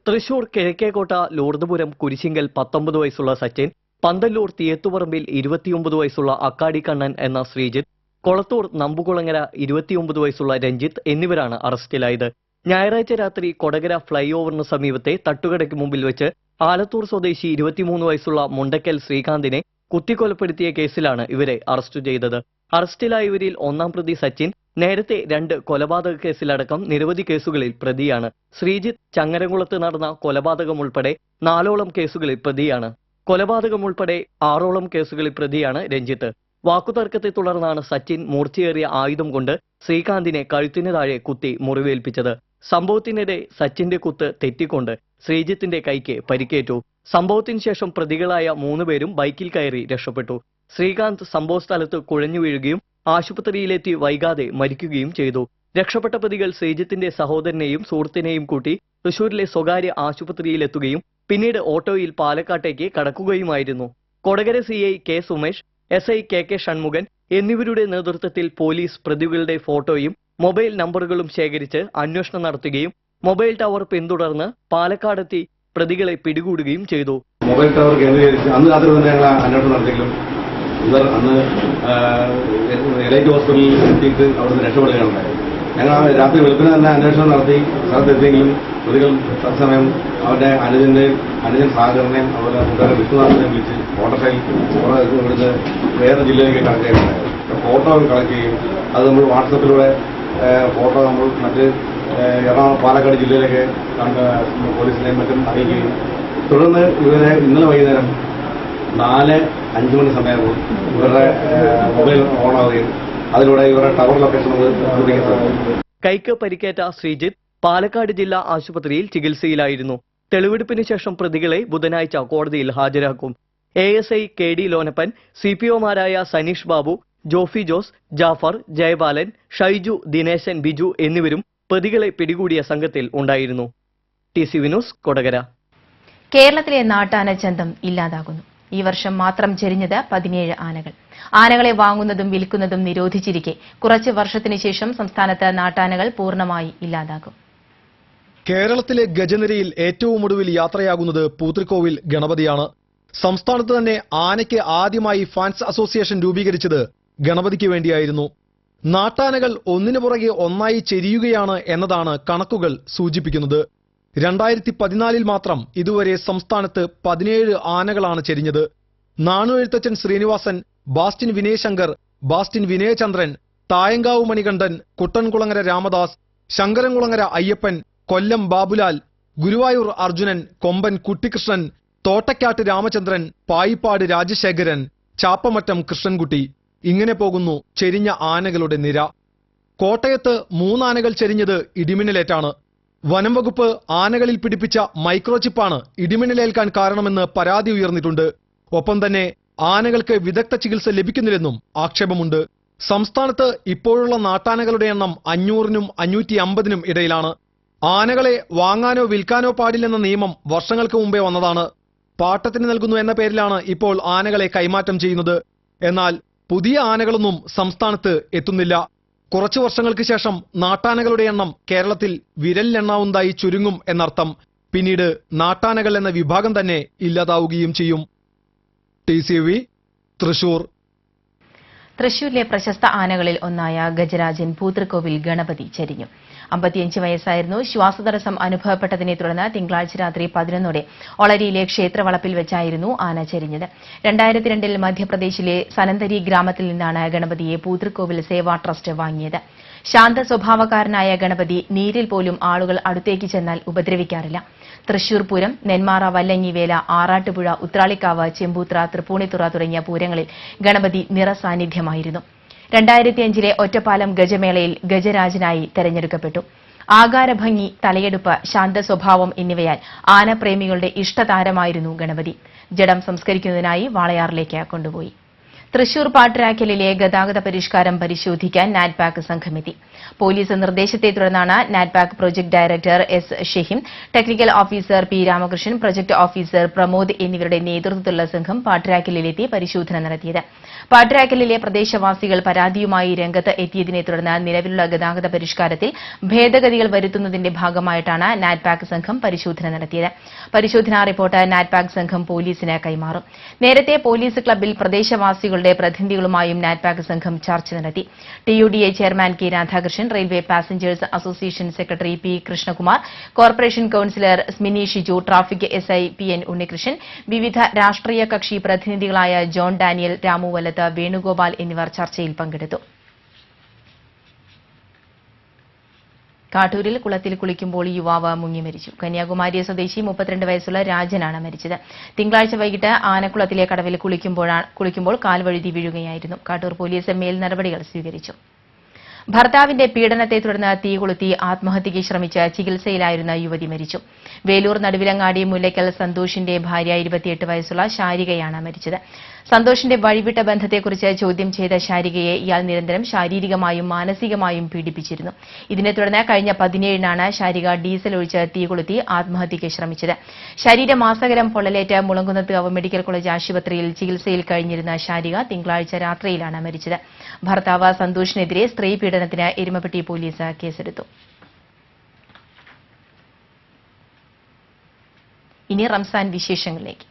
Speaker 8: തൃശൂർ കിഴക്കേക്കോട്ട ലോർദപുരം കുരിശിങ്കൽ 19 വയസ്സുള്ള സച്ചിൻ, പന്തല്ലൂർ തിയേത്തുപറമ്പിൽ 29 വയസ്സുള്ള അക്കാടി കണ്ണൻ എന്ന ശ്രീജിത്ത്, കൊളത്തൂർ നമ്പുകുളങ്ങര 29 വയസ്സുള്ള രഞ്ജിത്ത് എന്നിവരാണ് അറസ്റ്റിലായത്. ഞായറാഴ്ച രാത്രി കൊടകര ഫ്ളൈ ഓവറിന് സമീപത്തെ തട്ടുകടയ്ക്ക് മുമ്പിൽ വെച്ച് ആലത്തൂർ സ്വദേശി 23 വയസ്സുള്ള മുണ്ടക്കൽ ശ്രീകാന്തിനെ കുത്തിക്കൊലപ്പെടുത്തിയ കേസിലാണ് ഇവരെ അറസ്റ്റ് ചെയ്തത്. അറസ്റ്റിലായവരിൽ 1-ാം പ്രതി സച്ചിൻ നേരത്തെ 2 കൊലപാതക കേസിലടക്കം നിരവധി കേസുകളിൽ പ്രതിയാണ്. ശ്രീജിത്ത് ചങ്ങരംകുളത്ത് നടന്ന കൊലപാതകം ഉൾപ്പെടെ 4ഓളം കേസുകളിൽ പ്രതിയാണ്. കൊലപാതകം ഉൾപ്പെടെ 6ഓളം കേസുകളിൽ പ്രതിയാണ് രഞ്ജിത്ത്. വാക്കുതർക്കത്തെ തുടർന്നാണ് സച്ചിൻ മൂർച്ചയേറിയ ആയുധം കൊണ്ട് ശ്രീകാന്തിനെ കഴുത്തിന് താഴെ കുത്തി മുറിവേൽപ്പിച്ചത്. സംഭവത്തിനിടെ സച്ചിന്റെ കുത്ത് തെറ്റിക്കൊണ്ട് ശ്രീജിത്തിന്റെ കൈക്ക് പരിക്കേറ്റു. സംഭവത്തിന് ശേഷം പ്രതികളായ 3 പേരും ബൈക്കിൽ കയറി രക്ഷപ്പെട്ടു. ശ്രീകാന്ത് സംഭവസ്ഥലത്ത് കുഴഞ്ഞു വീഴുകയും ആശുപത്രിയിലെത്തി വൈകാതെ മരിക്കുകയും ചെയ്തു. രക്ഷപ്പെട്ട പ്രതികൾ ശ്രീജിത്തിന്റെ സഹോദരനെയും സുഹൃത്തിനെയും കൂട്ടി തൃശൂരിലെ സ്വകാര്യ ആശുപത്രിയിലെത്തുകയും പിന്നീട് ഓട്ടോയിൽ പാലക്കാട്ടേക്ക് കടക്കുകയുമായിരുന്നു. Kodakara CI K Sumesh, SI KK Shanmughan എന്നിവരുടെ നേതൃത്വത്തിൽ പോലീസ് പ്രതികളുടെ ഫോട്ടോയും മൊബൈൽ നമ്പറുകളും ശേഖരിച്ച് അന്വേഷണം നടത്തുകയും മൊബൈൽ ടവർ പിന്തുടർന്ന് പാലക്കാടെത്തി പ്രതികളെ പിടികൂടുകയും ചെയ്തു.
Speaker 9: മൊബൈൽ ടവർ കേന്ദ്രീകരിച്ച് അന്ന് രാത്രി തന്നെ ഞങ്ങൾ അന്വേഷണം നടത്തിയെങ്കിലും ഇവർ അന്ന് എലൈറ്റ് ഹോസ്പിറ്റലിൽ എത്തിയിട്ട് അവിടുന്ന് രക്ഷപ്പെടുകയുണ്ടായത്. ഞങ്ങൾ രാത്രി വെളുപ്പിന് തന്നെ അന്വേഷണം നടത്തി സ്ഥലത്തെത്തിയെങ്കിലും പ്രതികൾ തത്സമയം അവരുടെ അനുജൻ സാഗറിനെയും അതുപോലെ കൂട്ടുകാരൻ വിഷ്ണുനാഥിനെയും വിളിച്ച് ഓട്ടോയിൽ ഇവിടുന്ന് വേറെ ജില്ലയിലേക്ക് കടക്കുകയുണ്ടായത്. ഫോട്ടോ കളക്ട് ചെയ്യും. അത് നമ്മൾ വാട്സപ്പിലൂടെ ഫോട്ടോ നമ്മൾ മറ്റ് എറണാകുളം പാലക്കാട് ജില്ലയിലേക്ക് പോലീസിനെയും മറ്റും അറിയിക്കുകയും തുടർന്ന് ഇവരെ ഇന്നലെ വൈകുന്നേരം 4-5 മണി സമയവും ഇവരുടെ മൊബൈൽ ഓണാവുകയും അതിലൂടെ ഇവരുടെ ടവർ ലൊക്കേഷൻ
Speaker 8: കൈക്ക് പരിക്കേറ്റ ശ്രീജിത്ത് പാലക്കാട് ജില്ലാ ആശുപത്രിയിൽ ചികിത്സയിലായിരുന്നു. തെളിവെടുപ്പിന് ശേഷം പ്രതികളെ ബുധനാഴ്ച കോടതിയിൽ ഹാജരാക്കും. ASI KD ലോനപ്പൻ, CPOമാരായ സനീഷ് ബാബു, ജോഫി ജോസ്, ജാഫർ, ജയപാലൻ, ഷൈജു, ദിനേശൻ, ബിജു എന്നിവരും പ്രതികളെ പിടികൂടിയ സംഘത്തിൽ ഉണ്ടായിരുന്നു. TCV news Kodakara.
Speaker 1: കേരളത്തിലെ നാട്ടാന ചന്തം ഇല്ലാതാകുന്നു. ഈ വർഷം മാത്രം ചെരിഞ്ഞത് 17 ആനകൾ. ആനകളെ വാങ്ങുന്നതും വിൽക്കുന്നതും നിരോധിച്ചിരിക്കെ കുറച്ച് വർഷത്തിനു ശേഷം സംസ്ഥാനത്ത് നാട്ടാനകൾ പൂർണ്ണമായി ഇല്ലാതാകും.
Speaker 10: കേരളത്തിലെ ഗജനിരയിൽ ഏറ്റവും ഒടുവിൽ യാത്രയാകുന്നത് പൂത്രിക്കോവിൽ ഗണപതിയാണ്. സംസ്ഥാനത്ത് തന്നെ ആനയ്ക്ക് ആദ്യമായി ഫാൻസ് അസോസിയേഷൻ രൂപീകരിച്ചത് ഗണപതിക്ക് വേണ്ടിയായിരുന്നു. നാട്ടാനകൾ ഒന്നിനു പുറകെ ഒന്നായി ചെരിയുകയാണ് എന്നതാണ് കണക്കുകൾ സൂചിപ്പിക്കുന്നത്. 2014 മാത്രം ഇതുവരെ സംസ്ഥാനത്ത് 17 ആനകളാണ് ചെരിഞ്ഞത്. നാണുഎഴുത്തച്ഛൻ ശ്രീനിവാസൻ, ബാസ്റ്റിൻ വിനയശങ്കർ, ബാസ്റ്റിൻ വിനയചന്ദ്രൻ, തായങ്കാവ് മണികണ്ഠൻ, കുട്ടൻകുളങ്ങര രാമദാസ്, ശങ്കരൻകുളങ്ങര അയ്യപ്പൻ, കൊല്ലം ബാബുലാൽ, ഗുരുവായൂർ അർജുനൻ, കൊമ്പൻ കുട്ടിക്കൃഷ്ണൻ, തോട്ടക്കാട്ട് രാമചന്ദ്രൻ, പായിപ്പാട് രാജശേഖരൻ, ചാപ്പമറ്റം കൃഷ്ണൻകുട്ടി. ഇങ്ങനെ പോകുന്നു ചെരിഞ്ഞ ആനകളുടെ നിര. കോട്ടയത്ത് 3 ആനകൾ ചെരിഞ്ഞത് ഇടിമിന്നലേറ്റാണ്. വനം വകുപ്പ് ആനകളിൽ പിടിപ്പിച്ച മൈക്രോചിപ്പാണ് ഇടിമിന്നലേൽക്കാൻ കാരണമെന്ന് പരാതി ഉയർന്നിട്ടുണ്ട്. ഒപ്പം തന്നെ ആനകൾക്ക് വിദഗ്ധ ചികിത്സ ലഭിക്കുന്നില്ലെന്നും ആക്ഷേപമുണ്ട്. സംസ്ഥാനത്ത് ഇപ്പോഴുള്ള നാട്ടാനകളുടെ എണ്ണം 500-നും 550-നും ഇടയിലാണ്. ആനകളെ വാങ്ങാനോ വിൽക്കാനോ പാടില്ലെന്ന നിയമം വർഷങ്ങൾക്ക് മുമ്പേ വന്നതാണ്. പാട്ടത്തിന് നൽകുന്നു എന്ന പേരിലാണ് ഇപ്പോൾ ആനകളെ കൈമാറ്റം ചെയ്യുന്നത്. എന്നാൽ പുതിയ ആനകളൊന്നും സംസ്ഥാനത്ത് എത്തുന്നില്ല. കുറച്ചു വർഷങ്ങൾക്ക് ശേഷം നാട്ടാനകളുടെ എണ്ണം കേരളത്തിൽ വിരലിലെണ്ണാവുന്നതായി ചുരുങ്ങും എന്നർത്ഥം. പിന്നീട് നാട്ടാനകൾ എന്ന വിഭാഗം തന്നെ ഇല്ലാതാവുകയും ചെയ്യും. TCV തൃശൂർ.
Speaker 1: തൃശൂരിലെ പ്രശസ്ത ആനകളിൽ ഒന്നായ ഗജരാജൻ പൂതൃക്കോവിൽ ഗണപതി ചരിഞ്ഞു. 55 വയസ്സായിരുന്നു. ശ്വാസതടസ്സം അനുഭവപ്പെട്ടതിനെ തുടർന്ന് തിങ്കളാഴ്ച രാത്രി 11ഓടെ ഒളരിയിലെ ക്ഷേത്രവളപ്പിൽ വെച്ചായിരുന്നു ആന ചരിഞ്ഞത്. 2002-ൽ മധ്യപ്രദേശിലെ സനന്തരി ഗ്രാമത്തിൽ നിന്നാണ് ഗണപതിയെ പൂതൃക്കോവിൽ സേവാ ട്രസ്റ്റ് വാങ്ങിയത്. ശാന്ത സ്വഭാവക്കാരനായ ഗണപതി നീരിൽ പോലും ആളുകൾ അടുത്തേക്ക് ചെന്നാൽ ഉപദ്രവിക്കാറില്ല. തൃശൂർ പൂരം, നെന്മാറ, വല്ലങ്ങിവേല, ആറാട്ടുപുഴ, ഉത്രാളിക്കാവ്, ചെമ്പൂത്ര, തൃപ്പൂണിത്തുറ തുടങ്ങിയ പൂരങ്ങളിൽ ഗണപതി നിറസാന്നിധ്യമായിരുന്നു. 2005-ലെ ഒറ്റപ്പാലം ഗജമേളയിൽ ഗജരാജനായി തെരഞ്ഞെടുക്കപ്പെട്ടു. ആകാരഭംഗി, തലയെടുപ്പ്, ശാന്ത സ്വഭാവം എന്നിവയാൽ ആനപ്രേമികളുടെ ഇഷ്ടതാരമായിരുന്നു ഗണപതി. ജഡം സംസ്കരിക്കുന്നതിനായി വാളയാറിലേക്ക് കൊണ്ടുപോയി. തൃശൂർ പാട്രാക്കലിലെ ഗതാഗത പരിഷ്കാരം പരിശോധിക്കാൻ നാറ്റ്പാക് സംഘമെത്തി. പോലീസ് നിർദ്ദേശത്തെ തുടർന്നാണ് NATPAC project director S. Shaheem, technical officer P. Ramakrishnan, project officer Pramod എന്നിവരുടെ നേതൃത്വത്തിലുള്ള സംഘം പാട്രാക്കലിലെത്തി പരിശോധന നടത്തിയത്. പാട്രാക്കലിലെ പ്രദേശവാസികൾ പരാതിയുമായി രംഗത്ത് എത്തിയതിനെ തുടർന്ന് നിലവിലുള്ള ഗതാഗത പരിഷ്കാരത്തിൽ ഭേദഗതികൾ വരുത്തുന്നതിന്റെ ഭാഗമായിട്ടാണ് നാറ്റ്പാക് സംഘം പരിശോധന നടത്തിയത്. പരിശോധനാ റിപ്പോർട്ട് നാറ്റ്പാക് സംഘം പോലീസിന് കൈമാറും. നേരത്തെ പോലീസ് ക്ലബ്ബിൽ പ്രദേശവാസികളുടെ പ്രതിനിധികളുമായും നാറ്റ്പാക് സംഘം ചർച്ച നടത്തി. TUDA chairman K. Radhakrishnan, railway passengers association secretary P. Krishnakumar, corporation councillor Smini Shiju, traffic SI PN Unnikrishnan, വിവിധ രാഷ്ട്രീയ കക്ഷി പ്രതിനിധികളായ ജോൺ ഡാനിയൽ, രാമു വലത്ത്, വേണുഗോപാൽ എന്നിവർ ചർച്ചയിൽ പങ്കെടുത്തു. കാട്ടൂരിൽ കുളത്തിൽ കുളിക്കുമ്പോൾ യുവാവ് മുങ്ങി മരിച്ചു. കന്യാകുമാരി സ്വദേശി 32 വയസ്സുള്ള രാജനാണ് മരിച്ചത്. തിങ്കളാഴ്ച വൈകിട്ട് ആനക്കുളത്തിലെ കടവിൽ കുളിക്കുമ്പോൾ കാൽവഴുതി വീഴുകയായിരുന്നു. കാട്ടൂർ പോലീസ് മേൽ നടപടികൾ സ്വീകരിച്ചു. ഭർത്താവിന്റെ പീഡനത്തെ തുടർന്ന് തീ കൊളുത്തി ആത്മഹത്യയ്ക്ക് ശ്രമിച്ച് ചികിത്സയിലായിരുന്ന യുവതി മരിച്ചു. വേലൂർ നടുവിലങ്ങാടി മുല്ലയ്ക്കൽ സന്തോഷിന്റെ ഭാര്യ 28 വയസ്സുള്ള ശാരികയാണ് മരിച്ചത്. സന്തോഷിന്റെ വഴിവിട്ട ബന്ധത്തെക്കുറിച്ച് ചോദ്യം ചെയ്ത ശാരികയെ ഇയാൾ നിരന്തരം ശാരീരികമായും മാനസികമായും പീഡിപ്പിച്ചിരുന്നു. ഇതിനെ തുടർന്ന് കഴിഞ്ഞ 17-നാണ് ശാരിക ഡീസൽ ഒഴിച്ച് തീ കൊളുത്തി ആത്മഹത്യയ്ക്ക് ശ്രമിച്ചത്. ശരീരമാസകലം പൊള്ളലേറ്റ് മുളങ്കുന്നത്ത് മെഡിക്കൽ കോളേജ് ആശുപത്രിയിൽ ചികിത്സയിൽ കഴിഞ്ഞിരുന്ന ശാരിക തിങ്കളാഴ്ച രാത്രിയിലാണ് മരിച്ചത്. ഭർത്താവ് സന്തോഷിനെതിരെ സ്ത്രീ പീഡനത്തിന് എരുമപ്പെട്ടി പോലീസ് കേസെടുത്തു. ഇനി റംസാൻ വിശേഷങ്ങളിലേക്ക്.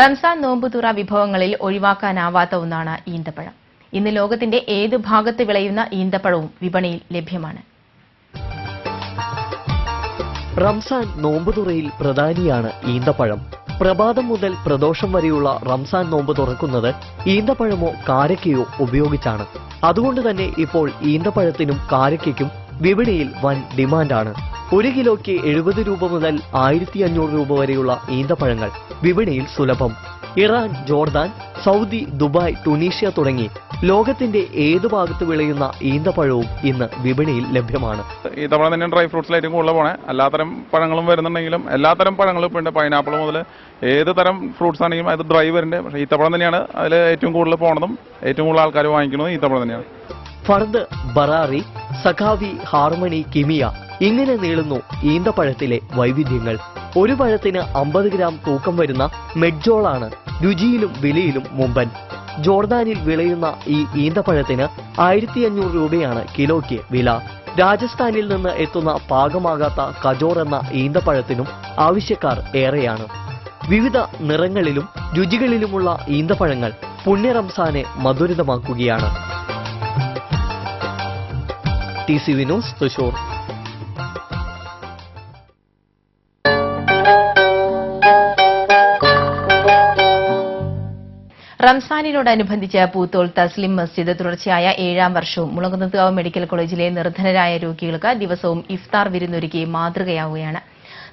Speaker 1: റംസാൻ നോമ്പുതുറ വിഭവങ്ങളിൽ ഒഴിവാക്കാനാവാത്ത ഒന്നാണ് ഈന്തപ്പഴം. ഇന്ന് ലോകത്തിന്റെ ഏത് ഭാഗത്ത് വിളയുന്ന ഈന്തപ്പഴവും വിപണിയിൽ ലഭ്യമാണ്.
Speaker 8: റംസാൻ നോമ്പുതുറയിൽ പ്രധാനിയാണ് ഈന്തപ്പഴം. പ്രഭാതം മുതൽ പ്രദോഷം വരെയുള്ള റംസാൻ നോമ്പ് തുറക്കുന്നത് ഈന്തപ്പഴമോ കാരക്കയോ ഉപയോഗിച്ചാണ്. അതുകൊണ്ട് തന്നെ ഇപ്പോൾ ഈന്തപ്പഴത്തിനും കാരക്കയ്ക്കും വിപണിയിൽ വൻ ഡിമാൻഡാണ്. 1 കിലോയ്ക്ക് 70 രൂപ മുതൽ 1500 രൂപ വരെയുള്ള ഈന്തപ്പഴങ്ങൾ വിപണിയിൽ സുലഭം. Iran, Jordan, Saudi, Dubai, Tunisia തുടങ്ങി ലോകത്തിന്റെ ഏത് ഭാഗത്ത് വിളയുന്ന ഈന്തപ്പഴവും ഇന്ന് വിപണിയിൽ ലഭ്യമാണ്.
Speaker 11: ഈന്തപ്പഴം തന്നെ ഡ്രൈ ഫ്രൂട്ട്സിലായിട്ടും കൂടുതൽ പോണേ. എല്ലാത്തരം പഴങ്ങളും വരുന്നുണ്ടെങ്കിലും എല്ലാത്തരം പഴങ്ങളും ഇപ്പോൾ ഉണ്ട്. പൈനാപ്പിൾ മുതൽ ഏത് തരം ഫ്രൂട്ട്സ് ആണെങ്കിലും അത് ഡ്രൈ വരുന്നുണ്ട്. പക്ഷേ ഈത്തപ്പഴം തന്നെയാണ് അതിൽ ഏറ്റവും കൂടുതൽ പോണതും ഏറ്റവും കൂടുതൽ ആൾക്കാർ വാങ്ങിക്കുന്നതും ഈത്തപ്പഴം തന്നെയാണ്.
Speaker 8: ഫർദ്, ബറാറി, സഖാവി, ഹാർമണി, കിമിയ ഇങ്ങനെ നീളുന്നു ഈന്തപ്പഴത്തിലെ വൈവിധ്യങ്ങൾ. ഒരു പഴത്തിന് 50 ഗ്രാം തൂക്കം വരുന്ന മെഡ്ജോളാണ് രുചിയിലും വിലയിലും മുമ്പൻ. ജോർദാനിൽ വിളയുന്ന ഈ ഈന്തപ്പഴത്തിന് 1500 രൂപയാണ് കിലോയ്ക്ക് വില. രാജസ്ഥാനിൽ നിന്ന് എത്തുന്ന പാകമാകാത്ത കജോർ എന്ന ഈന്തപ്പഴത്തിനും ആവശ്യക്കാർ ഏറെയാണ്. വിവിധ നിറങ്ങളിലും രുചികളിലുമുള്ള ഈന്തപ്പഴങ്ങൾ പുണ്യ റംസാനെ മധുരിതമാക്കുകയാണ്. TCV news, Thrissur.
Speaker 1: റംസാനിനോടനുബന്ധിച്ച് പൂത്തോൾ തസ്ലിം മസ്ജിദ് തുടർച്ചയായ 7ാം വർഷവും മുളകുന്നത്തുകാവ് മെഡിക്കൽ കോളേജിലെ നിർധനരായ രോഗികൾക്ക് ദിവസവും ഇഫ്താർ വിരുന്നൊരുക്കി മാതൃകയാവുകയാണ്.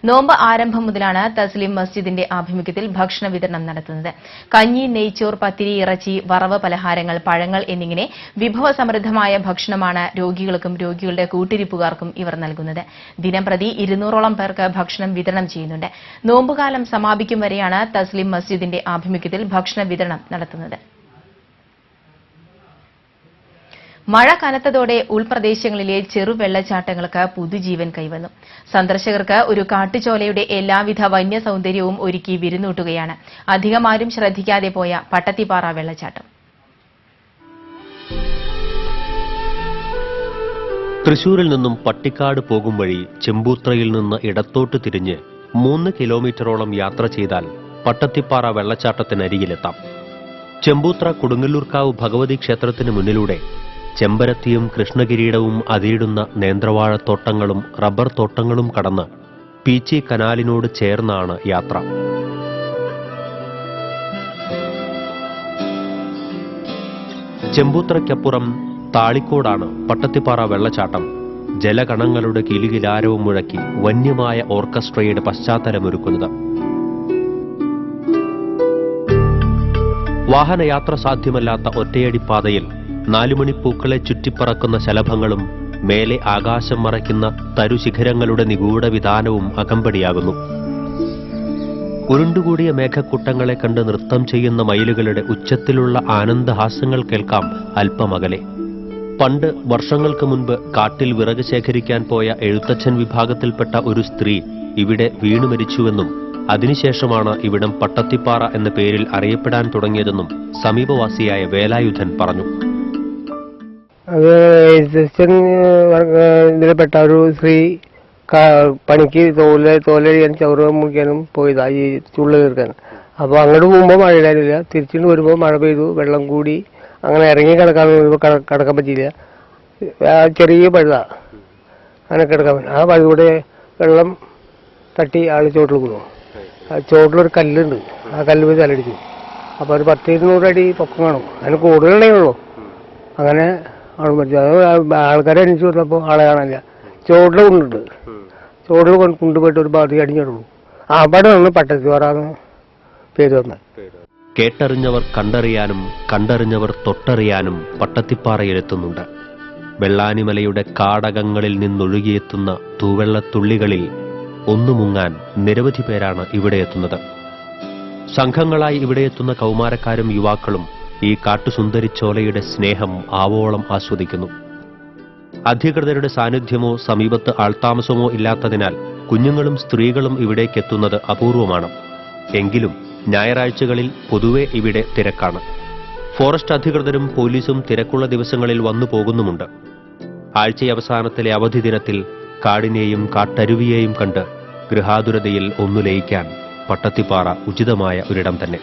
Speaker 1: നോമ്പ് ആരംഭം മുതലാണ് തസ്ലിം മസ്ജിദിന്റെ ആഭിമുഖ്യത്തിൽ ഭക്ഷണ വിതരണം നടത്തുന്നത്. കഞ്ഞി, നെയ്ച്ചോർ, പത്തിരി, ഇറച്ചി, വറവ് പലഹാരങ്ങൾ, പഴങ്ങൾ എന്നിങ്ങനെ വിഭവസമൃദ്ധമായ ഭക്ഷണമാണ് രോഗികൾക്കും രോഗികളുടെ കൂട്ടിരിപ്പുകാർക്കും ഇവർ നൽകുന്നത്. ദിനംപ്രതി 200ഓളം പേർക്ക് ഭക്ഷണം വിതരണം ചെയ്യുന്നുണ്ട്. നോമ്പുകാലം സമാപിക്കും വരെയാണ് തസ്ലിം മസ്ജിദിന്റെ ആഭിമുഖ്യത്തിൽ ഭക്ഷണ വിതരണം നടത്തുന്നത്. മഴ കനത്തതോടെ ഉൾപ്രദേശങ്ങളിലെ ചെറുവെള്ളച്ചാട്ടങ്ങൾക്ക് പുതുജീവൻ കൈവന്നു. സന്ദർശകർക്ക് ഒരു കാട്ടുചോലയുടെ എല്ലാവിധ വന്യസൌന്ദര്യവും ഒരുക്കി വിരുന്നൂട്ടുകയാണ് അധികമാരും ശ്രദ്ധിക്കാതെ പോയ പട്ടത്തിപ്പാറ വെള്ളച്ചാട്ടം.
Speaker 12: തൃശൂരിൽ നിന്നും പട്ടിക്കാട് പോകും വഴി ചെമ്പൂത്രയിൽ നിന്ന് ഇടത്തോട്ട് തിരിഞ്ഞ് 3 കിലോമീറ്ററോളം യാത്ര ചെയ്താൽ പട്ടത്തിപ്പാറ വെള്ളച്ചാട്ടത്തിനരികിലെത്താം. ചെമ്പൂത്ര കൊടുങ്ങല്ലൂർക്കാവ് ഭഗവതി ക്ഷേത്രത്തിന് മുന്നിലൂടെ ചെമ്പരത്തിയും കൃഷ്ണകിരീടവും അതിരിടുന്ന നേന്ത്രവാഴത്തോട്ടങ്ങളും റബ്ബർ തോട്ടങ്ങളും കടന്ന് പീച്ചി കനാലിനോട് ചേർന്നാണ് യാത്ര. ചെമ്പൂത്രയ്ക്കപ്പുറം താളിക്കോടാണ് പട്ടത്തിപ്പാറ വെള്ളച്ചാട്ടം. ജലകണങ്ങളുടെ കിലുകിലാരവും മുഴക്കി വന്യമായ ഓർക്കസ്ട്രയുടെ പശ്ചാത്തലമൊരുക്കുന്നത്. വാഹനയാത്ര സാധ്യമല്ലാത്ത ഒറ്റയടിപ്പാതയിൽ 4 മണിപ്പൂക്കളെ ചുറ്റിപ്പറക്കുന്ന ശലഭങ്ങളും മേലെ ആകാശം മറയ്ക്കുന്ന തരുശിഖരങ്ങളുടെ നിഗൂഢ വിധാനവും അകമ്പടിയാകുന്നു. ഉരുണ്ടുകൂടിയ മേഘക്കൂട്ടങ്ങളെ കണ്ട് നൃത്തം ചെയ്യുന്ന മയിലുകളുടെ ഉച്ചത്തിലുള്ള ആനന്ദഹാസ്യങ്ങൾ കേൾക്കാം അല്പമകലെ. പണ്ട് വർഷങ്ങൾക്ക് മുൻപ് കാട്ടിൽ വിറക് ശേഖരിക്കാൻ പോയ എഴുത്തച്ഛൻ വിഭാഗത്തിൽപ്പെട്ട ഒരു സ്ത്രീ ഇവിടെ വീണു മരിച്ചുവെന്നും അതിനുശേഷമാണ് ഇവിടം പട്ടത്തിപ്പാറ എന്ന പേരിൽ അറിയപ്പെടാൻ തുടങ്ങിയതെന്നും സമീപവാസിയായ വേലായുധൻ പറഞ്ഞു.
Speaker 13: അത് ഇതിൽപ്പെട്ട ഒരു സ്ത്രീ പണിക്ക് തോലഴിയാൻ ചവറ് മുറിക്കാനും പോയതാ, ഈ ചുള്ളു തീർക്കാൻ. അപ്പോൾ അങ്ങോട്ട് പോകുമ്പോൾ മഴ ഇടാനില്ല, തിരിച്ചിട്ട് വരുമ്പോൾ മഴ പെയ്തു, വെള്ളം കൂടി, അങ്ങനെ ഇറങ്ങി കിടക്കാൻ പറ്റിയില്ല. ചെറിയ പഴുതാ അങ്ങനെ കിടക്കാൻ പറ്റും. ആ പഴുതൂടെ വെള്ളം തട്ടി ആൾ ചോട്ടിൽ പോകുന്നു. ആ ചോട്ടിലൊരു കല്ലുണ്ട്, ആ കല്ല് പോയി തലടിച്ചു. അപ്പോൾ ഒരു 10-200 അടി പൊക്കം കാണും, അതിന് കൂടുതലുണ്ടേ ഉള്ളൂ. അങ്ങനെ ആൾ മരിച്ചു. അത് ആൾക്കാരെ അന്വേഷിച്ച് വന്നപ്പോൾ ആളെ കാണാനില്ല. ചോട്ടിൽ കൊണ്ടുണ്ട്, ചോട്ടിൽ കൊണ്ടുപോയിട്ട് ഒരു ബാധി അടിഞ്ഞിടുള്ളൂ. അവിടെ നിന്ന് പട്ടത്തിപ്പാറാന്ന് പേര് വന്നത്.
Speaker 12: കേട്ടറിഞ്ഞവർ കണ്ടറിയാനും കണ്ടറിഞ്ഞവർ തൊട്ടറിയാനും പട്ടത്തിപ്പാറയിലെത്തുന്നുണ്ട്. വെള്ളാനിമലയുടെ കാടകങ്ങളിൽ നിന്നൊഴുകിയെത്തുന്ന തൂവെള്ളത്തുള്ളികളിൽ ഒന്നു മുങ്ങാൻ നിരവധി പേരാണ് ഇവിടെ എത്തുന്നത്. സംഘങ്ങളായി ഇവിടെ എത്തുന്ന കൗമാരക്കാരും യുവാക്കളും ഈ കാട്ടുസുന്ദരിച്ചോലയുടെ സ്നേഹം ആവോളം ആസ്വദിക്കുന്നു. അധികൃതരുടെ സാന്നിധ്യമോ സമീപത്ത് ആൾത്താമസമോ ഇല്ലാത്തതിനാൽ കുഞ്ഞുങ്ങളും സ്ത്രീകളും ഇവിടേക്കെത്തുന്നത് അപൂർവമാണ്. എങ്കിലും ഞായറാഴ്ചകളിൽ പൊതുവെ ഇവിടെ തിരക്കാണ്. ഫോറസ്റ്റ് അധികൃതരും പോലീസും തിരക്കുള്ള ദിവസങ്ങളിൽ വന്നു പോകുന്നുമുണ്ട്. ആഴ്ചയവസാനത്തിലെ അവധി ദിനത്തിൽ കാടിനെയും കാട്ടരുവിയെയും കണ്ട് ഗൃഹാതുരതയിൽ ഒന്നു ലയിക്കാൻ പട്ടത്തിപ്പാറ ഉചിതമായ ഒരിടം തന്നെ.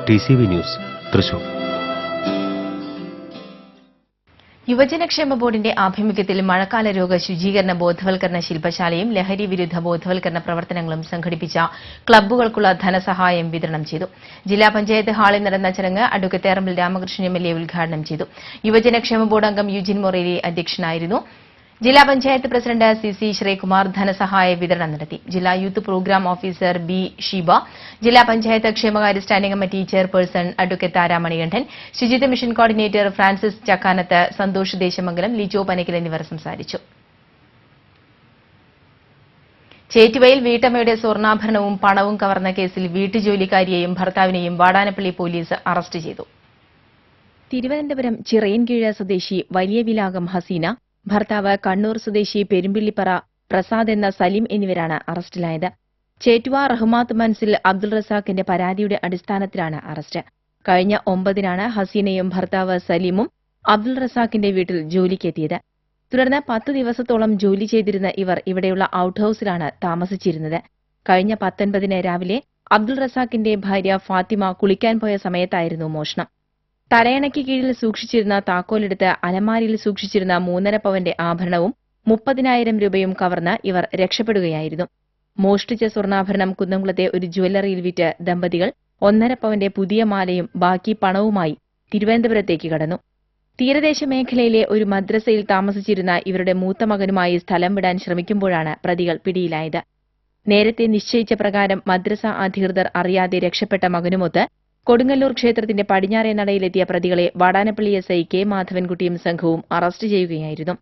Speaker 12: TCV news, Thrissur.
Speaker 1: യുവജനക്ഷേമ ബോർഡിന്റെ ആഭിമുഖ്യത്തിൽ മഴക്കാല രോഗ ശുചീകരണ ബോധവൽക്കരണ ശില്പശാലയും ലഹരി വിരുദ്ധ ബോധവൽക്കരണ പ്രവർത്തനങ്ങളും സംഘടിപ്പിച്ച ക്ലബ്ബുകൾക്കുള്ള ധനസഹായം വിതരണം ചെയ്തു. ജില്ലാ പഞ്ചായത്ത് ഹാളിൽ നടന്ന ചടങ്ങ് അഡ്വക്കേറ്റ് ഏറമ്പിൽ രാമകൃഷ്ണൻ MLA ഉദ്ഘാടനം ചെയ്തു. യുവജനക്ഷേമ ബോർഡ് അംഗം യുജിൻ മൊറേലി അധ്യക്ഷനായിരുന്നു. ജില്ലാ പഞ്ചായത്ത് പ്രസിഡന്റ് CC ശ്രീകുമാർ ധനസഹായ വിതരണം നടത്തി. ജില്ലാ youth programme officer B Sheeba, ജില്ലാ പഞ്ചായത്ത് ക്ഷേമകാര്യ standing committee chairperson advocate Tharamanikandan, Suchitwa mission coordinator Francis Chakkanath, Santhosh Desamangalam, Lijo Panakkal എന്നിവർ സംസാരിച്ചു. ചേറ്റുവയിൽ വീട്ടമ്മയുടെ സ്വർണ്ണാഭരണവും പണവും കവർന്ന കേസിൽ വീട്ടുജോലിക്കാരിയെയും ഭർത്താവിനെയും വാടാനപ്പള്ളി പോലീസ് അറസ്റ്റ് ചെയ്തു. തിരുവനന്തപുരം ചിറയൻകീഴ് സ്വദേശി വലിയ വിലാകം ഹസീന, ഭർത്താവ് കണ്ണൂർ സ്വദേശി പെരുമ്പിള്ളിപ്പറ പ്രസാദ് എന്ന സലീം എന്നിവരാണ് അറസ്റ്റിലായത്. ചേറ്റുവ റഹ്മാത്ത് മൻസിൽ അബ്ദുൾ റസാഖിന്റെ പരാതിയുടെ അടിസ്ഥാനത്തിലാണ് അറസ്റ്റ്. കഴിഞ്ഞ 9-നാണ് ഹസീനയും ഭർത്താവ് സലീമും അബ്ദുൾ റസാഖിന്റെ വീട്ടിൽ ജോലിക്കെത്തിയത്. തുടർന്ന് 10 ദിവസത്തോളം ജോലി ചെയ്തിരുന്ന ഇവർ ഇവിടെയുള്ള ഔട്ട് ഹൌസിലാണ് താമസിച്ചിരുന്നത്. കഴിഞ്ഞ 19-ന് രാവിലെ അബ്ദുൾ റസാഖിന്റെ ഭാര്യ ഫാത്തിമ കുളിക്കാൻ പോയ സമയത്തായിരുന്നു മോഷണം. തലയണയ്ക്ക് കീഴിൽ സൂക്ഷിച്ചിരുന്ന താക്കോലെടുത്ത് അലമാരിയിൽ സൂക്ഷിച്ചിരുന്ന 3.5 പവന്റെ ആഭരണവും 30,000 രൂപയും കവർന്ന് ഇവർ രക്ഷപ്പെടുകയായിരുന്നു. മോഷ്ടിച്ച സ്വർണ്ണാഭരണം കുന്നംകുളത്തെ ഒരു ജ്വല്ലറിയിൽ വിറ്റ് ദമ്പതികൾ 1.5 പവന്റെ പുതിയ മാലയും ബാക്കി പണവുമായി തിരുവനന്തപുരത്തേക്ക് കടന്നു. തീരദേശ മേഖലയിലെ ഒരു മദ്രസയിൽ താമസിച്ചിരുന്ന ഇവരുടെ മൂത്ത മകനുമായി സ്ഥലം വിടാൻ ശ്രമിക്കുമ്പോഴാണ് പ്രതികൾ പിടിയിലായത്. നേരത്തെ നിശ്ചയിച്ച പ്രകാരം മദ്രസ അധികൃതർ അറിയാതെ രക്ഷപ്പെട്ട മകനുമൊത്ത് കൊടുങ്ങല്ലൂർ ക്ഷേത്രത്തിന്റെ പടിഞ്ഞാറേ നടയിലെത്തിയ പ്രതികളെ വാടാനപ്പള്ളി SI കെ മാധവൻകുട്ടിയും സംഘവും അറസ്റ്റ് ചെയ്യുകയായിരുന്നു.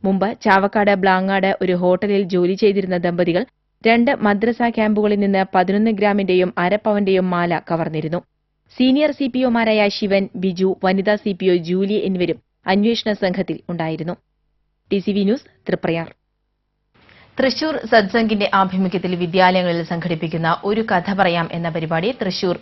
Speaker 1: മുമ്പ് ചാവക്കാട് ബ്ലാങ്ങാട് ഒരു ഹോട്ടലിൽ ജോലി ചെയ്തിരുന്ന ദമ്പതികൾ 2 മദ്രസ ക്യാമ്പുകളിൽ നിന്ന് 11 ഗ്രാമിന്റെയും 1/2 പവന്റെയും മാല കവർന്നിരുന്നു. സീനിയർ CPOമാരായ ശിവൻ, ബിജു, വനിതാ CPO ജൂലി എന്നിവരും അന്വേഷണ സംഘത്തിൽ ഉണ്ടായിരുന്നു. TCV news, Triprayar. തൃശൂർ സത്സംഗിന്റെ ആഭിമുഖ്യത്തിൽ വിദ്യാലയങ്ങളിൽ സംഘടിപ്പിക്കുന്ന ഒരു കഥ പറയാം എന്ന പരിപാടി തൃശൂർ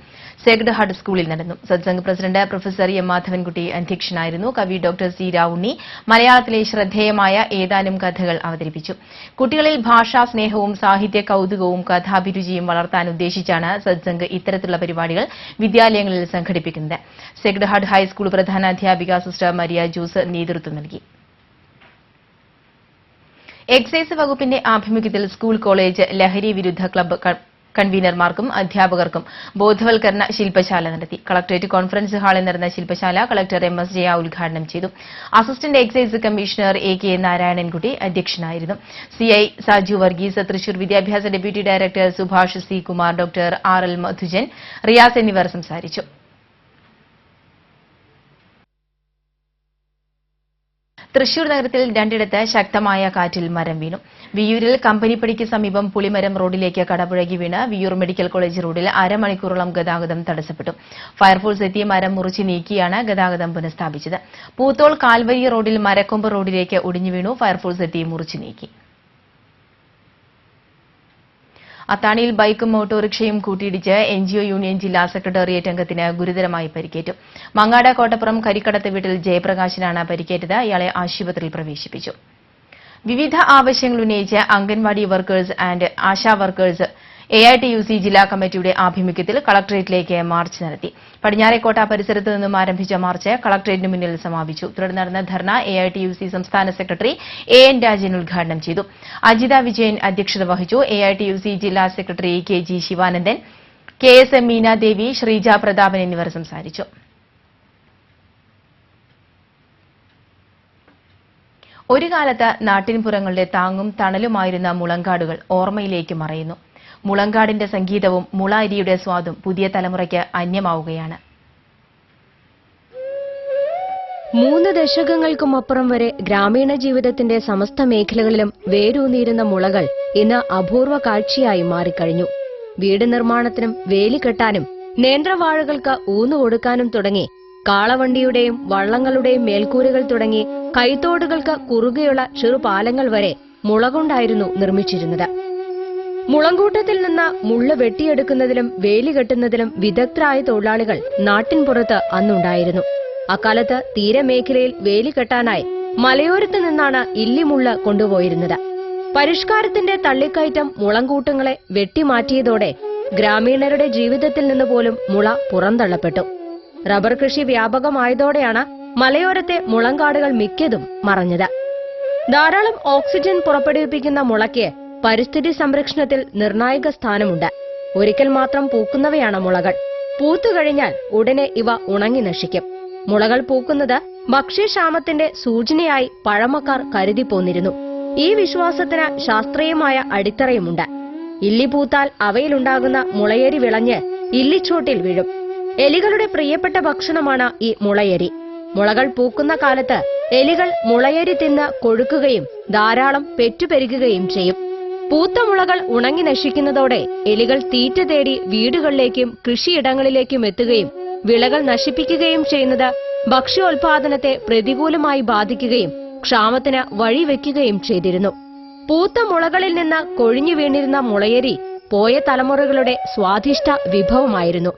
Speaker 1: സേക്രഡ് ഹാർട്ട് സ്കൂളിൽ നടന്നു. Satsang president professor M Madhavankutty അധ്യക്ഷനായിരുന്നു. കവി ഡോക്ടർ സി രാവുണ്ണി മലയാളത്തിലെ ശ്രദ്ധേയമായ ഏതാനും കഥകൾ അവതരിപ്പിച്ചു. കുട്ടികളിൽ ഭാഷാ സ്നേഹവും സാഹിത്യ കൌതുകവും കഥാഭിരുചിയും വളർത്താൻ ഉദ്ദേശിച്ചാണ് സത്സംഗ് ഇത്തരത്തിലുള്ള പരിപാടികൾ വിദ്യാലയങ്ങളിൽ സംഘടിപ്പിക്കുന്നത്. സേക്രഡ് ഹാർട്ട് ഹൈസ്കൂൾ പ്രധാനാധ്യാപിക സിസ്റ്റർ മരിയ ജോസ് നേതൃത്വം നൽകി. എക്സൈസ് വകുപ്പിന്റെ ആഭിമുഖ്യത്തിൽ സ്കൂൾ കോളേജ് ലഹരി വിരുദ്ധ ക്ലബ്ബ് കൺവീനർമാർക്കും അധ്യാപകർക്കും ബോധവൽക്കരണ ശില്പശാല നടത്തി. കളക്ടറേറ്റ് കോൺഫറൻസ് ഹാളിൽ നടന്ന ശില്പശാല കളക്ടർ MS ജയ ഉദ്ഘാടനം ചെയ്തു. Assistant excise commissioner AK Narayanankutty അധ്യക്ഷനായിരുന്നു. CI സാജു വർഗീസ്, തൃശൂർ വിദ്യാഭ്യാസ deputy director Subhash C Kumar, doctor RL Madhujan, Riyas എന്നിവർ സംസാരിച്ചു. തൃശൂർ നഗരത്തിൽ 2 ശക്തമായ കാറ്റിൽ മരം വീണു. വിയ്യൂരിൽ കമ്പനിപ്പടിക്ക് സമീപം പുളിമരം റോഡിലേക്ക് കടപുഴകി വീണ് വിയ്യൂർ മെഡിക്കൽ കോളേജ് റോഡിൽ അരമണിക്കൂറോളം ഗതാഗതം തടസ്സപ്പെട്ടു. ഫയർഫോഴ്സ് എത്തി മരം മുറിച്ച് നീക്കിയാണ് ഗതാഗതം പുനഃസ്ഥാപിച്ചത്. പൂത്തോൾ കാൽവരി റോഡിൽ മരക്കൊമ്പ് റോഡിലേക്ക് ഒടിഞ്ഞു വീണു. ഫയർഫോഴ്സ് എത്തി മുറിച്ചു നീക്കി. അത്താണിയിൽ ബൈക്കും ഓട്ടോറിക്ഷയും കൂട്ടിയിടിച്ച് NGO യൂണിയൻ ജില്ലാ സെക്രട്ടേറിയറ്റ് അംഗത്തിന് ഗുരുതരമായി പരിക്കേറ്റു. മങ്ങാട് കോട്ടപ്പുറം കരിക്കടത്ത് വീട്ടിൽ ജയപ്രകാശിനാണ് പരിക്കേറ്റത്. ഇയാളെ ആശുപത്രിയിൽ പ്രവേശിപ്പിച്ചു. വിവിധ ആവശ്യങ്ങൾ ഉന്നയിച്ച് anganwadi workers and ASHA workers AITUC ജില്ലാ കമ്മിറ്റിയുടെ ആഭിമുഖ്യത്തിൽ കളക്ടറേറ്റിലേക്ക് മാർച്ച് നടത്തി. പടിഞ്ഞാറേക്കോട്ട പരിസരത്ത് നിന്നും ആരംഭിച്ച മാർച്ച് കളക്ടറേറ്റിന് മുന്നിൽ സമാപിച്ചു. തുടർന്ന് നടന്ന ധർണ AITUC സംസ്ഥാന സെക്രട്ടറി AN രാജൻ ഉദ്ഘാടനം ചെയ്തു. അജിത വിജയൻ അധ്യക്ഷത വഹിച്ചു. AITUC ജില്ലാ secretary KG Sivanandan, KSM Meenadevi, Sreeja Prathapan എന്നിവർ സംസാരിച്ചു. ഒരു കാലത്ത് നാട്ടിൻപുറങ്ങളുടെ താങ്ങും തണലുമായിരുന്ന മുളങ്കാടുകൾ ഓർമ്മയിലേക്ക് മറയുന്നു. മുളങ്കാടിന്റെ സംഗീതവും മുള അരിയുടെ സ്വാദും പുതിയ തലമുറയ്ക്ക് അന്യമാവുകയാണ്.
Speaker 6: 3 ദശകങ്ങൾക്കുമപ്പുറം വരെ ഗ്രാമീണ ജീവിതത്തിന്റെ സമസ്ത മേഖലകളിലും വേരൂന്നിയിരുന്ന മുളകൾ ഇന്ന് അപൂർവ കാഴ്ചയായി മാറിക്കഴിഞ്ഞു. വീട് നിർമ്മാണത്തിനും വേലി കെട്ടാനും നേന്ത്രവാഴകൾക്ക് ഊന്നുകൊടുക്കാനും തുടങ്ങി കാളവണ്ടിയുടെയും വള്ളങ്ങളുടെയും മേൽക്കൂരകൾ തുടങ്ങി കൈത്തോടുകൾക്ക് കുറുകെയുള്ള ചെറുപാലങ്ങൾ വരെ മുള കൊണ്ടായിരുന്നു നിർമ്മിച്ചിരുന്നത്. മുളങ്കൂട്ടത്തിൽ നിന്ന് മുള്ള വെട്ടിയെടുക്കുന്നതിലും വേലി കെട്ടുന്നതിലും വിദഗ്ധരായ തൊഴിലാളികൾ നാട്ടിൻപുറത്ത് അന്നുണ്ടായിരുന്നു. അക്കാലത്ത് തീരമേഖലയിൽ വേലി കെട്ടാനായി മലയോരത്ത് നിന്നാണ് ഇല്ലിമുള്ള കൊണ്ടുപോയിരുന്നത്. പരിഷ്കാരത്തിന്റെ തള്ളിക്കയറ്റം മുളങ്കൂട്ടങ്ങളെ വെട്ടിമാറ്റിയതോടെ ഗ്രാമീണരുടെ ജീവിതത്തിൽ നിന്ന് പോലും മുള പുറന്തള്ളപ്പെട്ടു. റബ്ബർ കൃഷി വ്യാപകമായതോടെയാണ് മലയോരത്തെ മുളങ്കാടുകൾ മിക്കതും മറഞ്ഞത്. ധാരാളം ഓക്സിജൻ പുറപ്പെടുവിപ്പിക്കുന്ന മുളയ്ക്ക് പരിസ്ഥിതി സംരക്ഷണത്തിൽ നിർണായക സ്ഥാനമുണ്ട്. ഒരിക്കൽ മാത്രം പൂക്കുന്നവയാണ് മുളകൾ. പൂത്തുകഴിഞ്ഞാൽ ഉടനെ ഇവ ഉണങ്ങി നശിക്കും. മുളകൾ പൂക്കുന്നത് ഭക്ഷ്യക്ഷാമത്തിന്റെ സൂചനയായി പഴമക്കാർ കരുതിപ്പോന്നിരുന്നു. ഈ വിശ്വാസത്തിന് ശാസ്ത്രീയമായ അടിത്തറയുമുണ്ട്. ഇല്ലി പൂത്താൽ അവയിലുണ്ടാകുന്ന മുളയരി വിളഞ്ഞ് ഇല്ലിച്ചോട്ടിൽ വീഴും. എലികളുടെ പ്രിയപ്പെട്ട ഭക്ഷണമാണ് ഈ മുളയരി. മുളകൾ പൂക്കുന്ന കാലത്ത് എലികൾ മുളയരി തിന്ന് കൊഴുക്കുകയും ധാരാളം പെറ്റുപെരുകുകയും ചെയ്യും. പൂത്ത മുളകൾ ഉണങ്ങി നശിക്കുന്നതോടെ എലികൾ തീറ്റ തേടി വീടുകളിലേക്കും കൃഷിയിടങ്ങളിലേക്കും എത്തുകയും വിളകൾ നശിപ്പിക്കുകയും ചെയ്യുന്നത് ഭക്ഷ്യോൽപാദനത്തെ പ്രതികൂലമായി ബാധിക്കുകയും ക്ഷാമത്തിന് വഴിവെക്കുകയും ചെയ്തിരുന്നു. പൂത്ത മുളകളിൽ നിന്ന് കൊഴിഞ്ഞു വീണിരുന്ന മുളയരി പോയ തലമുറകളുടെ സ്വാദിഷ്ട വിഭവമായിരുന്നു.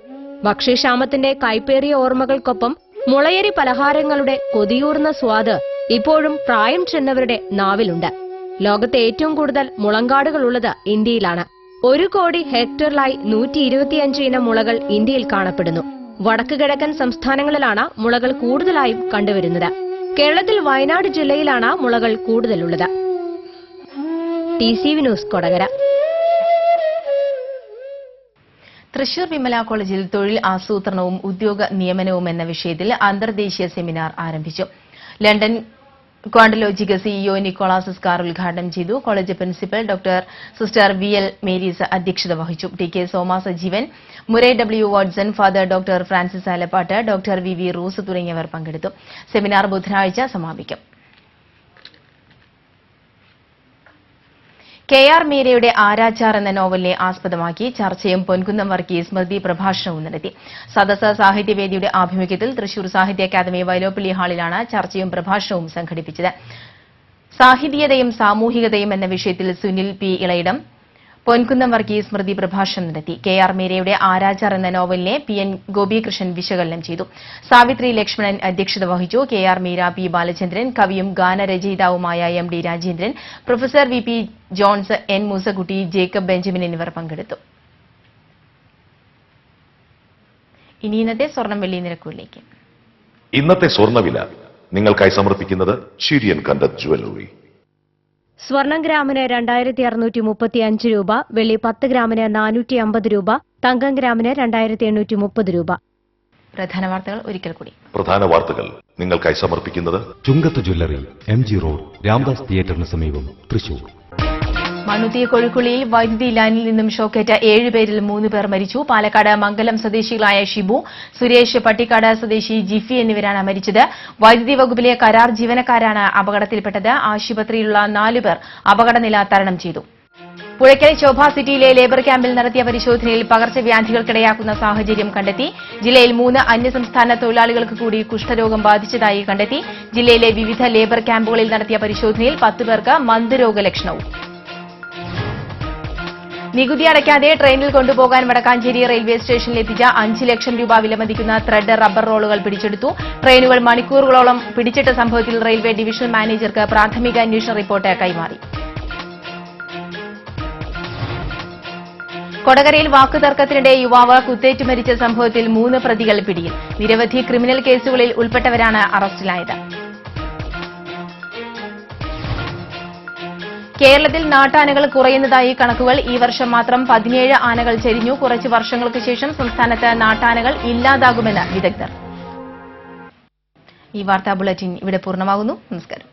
Speaker 6: ഭക്ഷ്യക്ഷാമത്തിന്റെ കൈപ്പേറിയ ഓർമ്മകൾക്കൊപ്പം മുളയരി പലഹാരങ്ങളുടെ കൊതിയൂർന്ന സ്വാദ് ഇപ്പോഴും പ്രായം ചെന്നവരുടെ നാവിലുണ്ട്. ലോകത്തെ ഏറ്റവും കൂടുതൽ മുളങ്കാടുകളുള്ളത് ഇന്ത്യയിലാണ്. 1 കോടി ഹെക്ടറിലായി 125 ഇനം മുളകൾ ഇന്ത്യയിൽ കാണപ്പെടുന്നു. വടക്ക് കിഴക്കൻ സംസ്ഥാനങ്ങളിലാണ് മുളകൾ കൂടുതലായും കണ്ടുവരുന്നത്. കേരളത്തിൽ വയനാട് ജില്ലയിലാണ് മുളകൾ കൂടുതലുള്ളത്. TCV news Kodakara.
Speaker 1: തൃശൂർ വിമല കോളേജിൽ തൊഴിൽ ആസൂത്രണവും ഉദ്യോഗ നിയമനവും എന്ന വിഷയത്തിൽ അന്തർദേശീയ സെമിനാർ ആരംഭിച്ചു. ലണ്ടൻ ക്വാണ്ടലോജിക CEO നിക്കോളാസ് സ്കാർ ഉദ്ഘാടനം ചെയ്തു. കോളേജ് പ്രിൻസിപ്പൽ സിസ്റ്റർ VL മേരീസ് അധ്യക്ഷത വഹിച്ചു. TK Soma Sajeevan, Murray W Watson, father doctor Francis Alappatt, doctor VV റൂസ് തുടങ്ങിയവർ പങ്കെടുത്തു. സെമിനാർ ബുധനാഴ്ച സമാപിക്കും. KR മീരയുടെ ആരാച്ചാർ എന്ന നോവലിനെ ആസ്പദമാക്കി ചർച്ചയും പൊൻകുന്നം വർഗീസ് സ്മൃതി പ്രഭാഷണവും നടത്തി. സദസ്സ് സാഹിത്യവേദിയുടെ ആഭിമുഖ്യത്തിൽ തൃശൂർ സാഹിത്യ അക്കാദമി വൈലോപ്പിള്ളി ഹാളിലാണ് ചർച്ചയും പ്രഭാഷണവും സംഘടിപ്പിച്ചത്. സാഹിത്യതയും സാമൂഹികതയും എന്ന വിഷയത്തിൽ സുനിൽ P. ഇളയിടം, പൊൻകുന്നം വർഗീസ് സ്മൃതി പ്രഭാഷണം നടത്തി. KR മീരയുടെ ആരാച്ചാർ എന്ന നോവലിനെ PN ഗോപികൃഷ്ണൻ വിശകലനം ചെയ്തു. സാവിത്രി ലക്ഷ്മണൻ അധ്യക്ഷത വഹിച്ചു. KR Meera, P. ബാലചന്ദ്രൻ, കവിയും ഗാനരചയിതാവുമായ MD Rajendran, professor VP Johns, N. Moosakutty, Jacob Benjamin എന്നിവർ പങ്കെടുത്തു. ഇനി ഇന്നത്തെ സ്വർണം വെള്ളി നിരക്കുകളിലേക്ക്.
Speaker 14: ഇന്നത്തെ സ്വർണ്ണവില നിങ്ങൾക്കായി സമർപ്പിക്കുന്നത് ചിരിയൻ കണ്ടത് ജ്വല്ലറി.
Speaker 6: സ്വർണം ഗ്രാമിന് 2635 രൂപ, വെള്ളി 10 ഗ്രാമിന് 450 രൂപ, തങ്കം ഗ്രാമിന് 2830 രൂപ.
Speaker 1: പ്രധാന വാർത്തകൾ ഒരിക്കൽ കൂടി.
Speaker 14: പ്രധാന വാർത്തകൾ നിങ്ങൾക്കായി സമർപ്പിക്കുന്നത്
Speaker 3: ചുങ്കത്ത് ജ്വല്ലറി, MG റോഡ്, രാംദാസ് തിയേറ്ററിന് സമീപം, തൃശൂർ.
Speaker 1: മണ്ണുത്തി കൊഴുക്കുളിയിൽ വൈദ്യുതി ലൈനിൽ നിന്നും ഷോക്കേറ്റ 7 പേരിൽ 3 പേർ മരിച്ചു. പാലക്കാട് മംഗലം സ്വദേശികളായ ഷിബു, സുരേഷ്, പട്ടിക്കാട് സ്വദേശി ജിഫി എന്നിവരാണ് മരിച്ചത്. വൈദ്യുതി വകുപ്പിലെ കരാർ ജീവനക്കാരാണ് അപകടത്തിൽപ്പെട്ടത്. ആശുപത്രിയിലുള്ള 4 പേർ അപകടനില തരണം ചെയ്തു. പുഴയ്ക്കൽ ശോഭ സിറ്റിയിലെ ലേബർ ക്യാമ്പിൽ നടത്തിയ പരിശോധനയിൽ പകർച്ചവ്യാധികൾക്കിടയാക്കുന്ന സാഹചര്യം കണ്ടെത്തി. ജില്ലയിൽ 3 അന്യസംസ്ഥാന തൊഴിലാളികൾക്ക് കൂടി കുഷ്ഠരോഗം ബാധിച്ചതായി കണ്ടെത്തി. ജില്ലയിലെ വിവിധ ലേബർ ക്യാമ്പുകളിൽ നടത്തിയ പരിശോധനയിൽ 10 പേർക്ക് മന്ദരോഗ ലക്ഷണവും. നികുതി അടയ്ക്കാതെ ട്രെയിനിൽ കൊണ്ടുപോകാൻ വടക്കാഞ്ചേരി റെയിൽവേ സ്റ്റേഷനിൽ എത്തിച്ച 5 ലക്ഷം രൂപ വിലമതിക്കുന്ന ത്രെഡ് റബ്ബർ റോളുകൾ പിടിച്ചെടുത്തു. ട്രെയിനുകൾ മണിക്കൂറുകളോളം പിടിച്ചിട്ട സംഭവത്തിൽ റെയിൽവേ ഡിവിഷണൽ മാനേജർക്ക് പ്രാഥമിക അന്വേഷണ റിപ്പോർട്ട് കൈമാറി. കൊടകരയിൽ വാക്കുതർക്കത്തിനിടെ യുവാവ് കുത്തേറ്റ് മരിച്ച സംഭവത്തിൽ 3 പ്രതികൾ പിടിയിൽ. നിരവധി ക്രിമിനൽ കേസുകളിൽ ഉൾപ്പെട്ടവരാണ് അറസ്റ്റിലായത്. കേരളത്തിൽ നാട്ടാനകൾ കുറയുന്നതായി കണക്കുകൾ. ഈ വർഷം മാത്രം 17 ആനകൾ ചരിഞ്ഞു. കുറച്ച് വർഷങ്ങൾക്ക് ശേഷം സംസ്ഥാനത്ത് നാട്ടാനകൾ ഇല്ലാതാകുമെന്ന് വിദഗ്ധർ. ഈ വാർത്താ ബുള്ളറ്റിൻ ഇവിടെ പൂർണ്ണമാകുന്നു. നമസ്കാരം.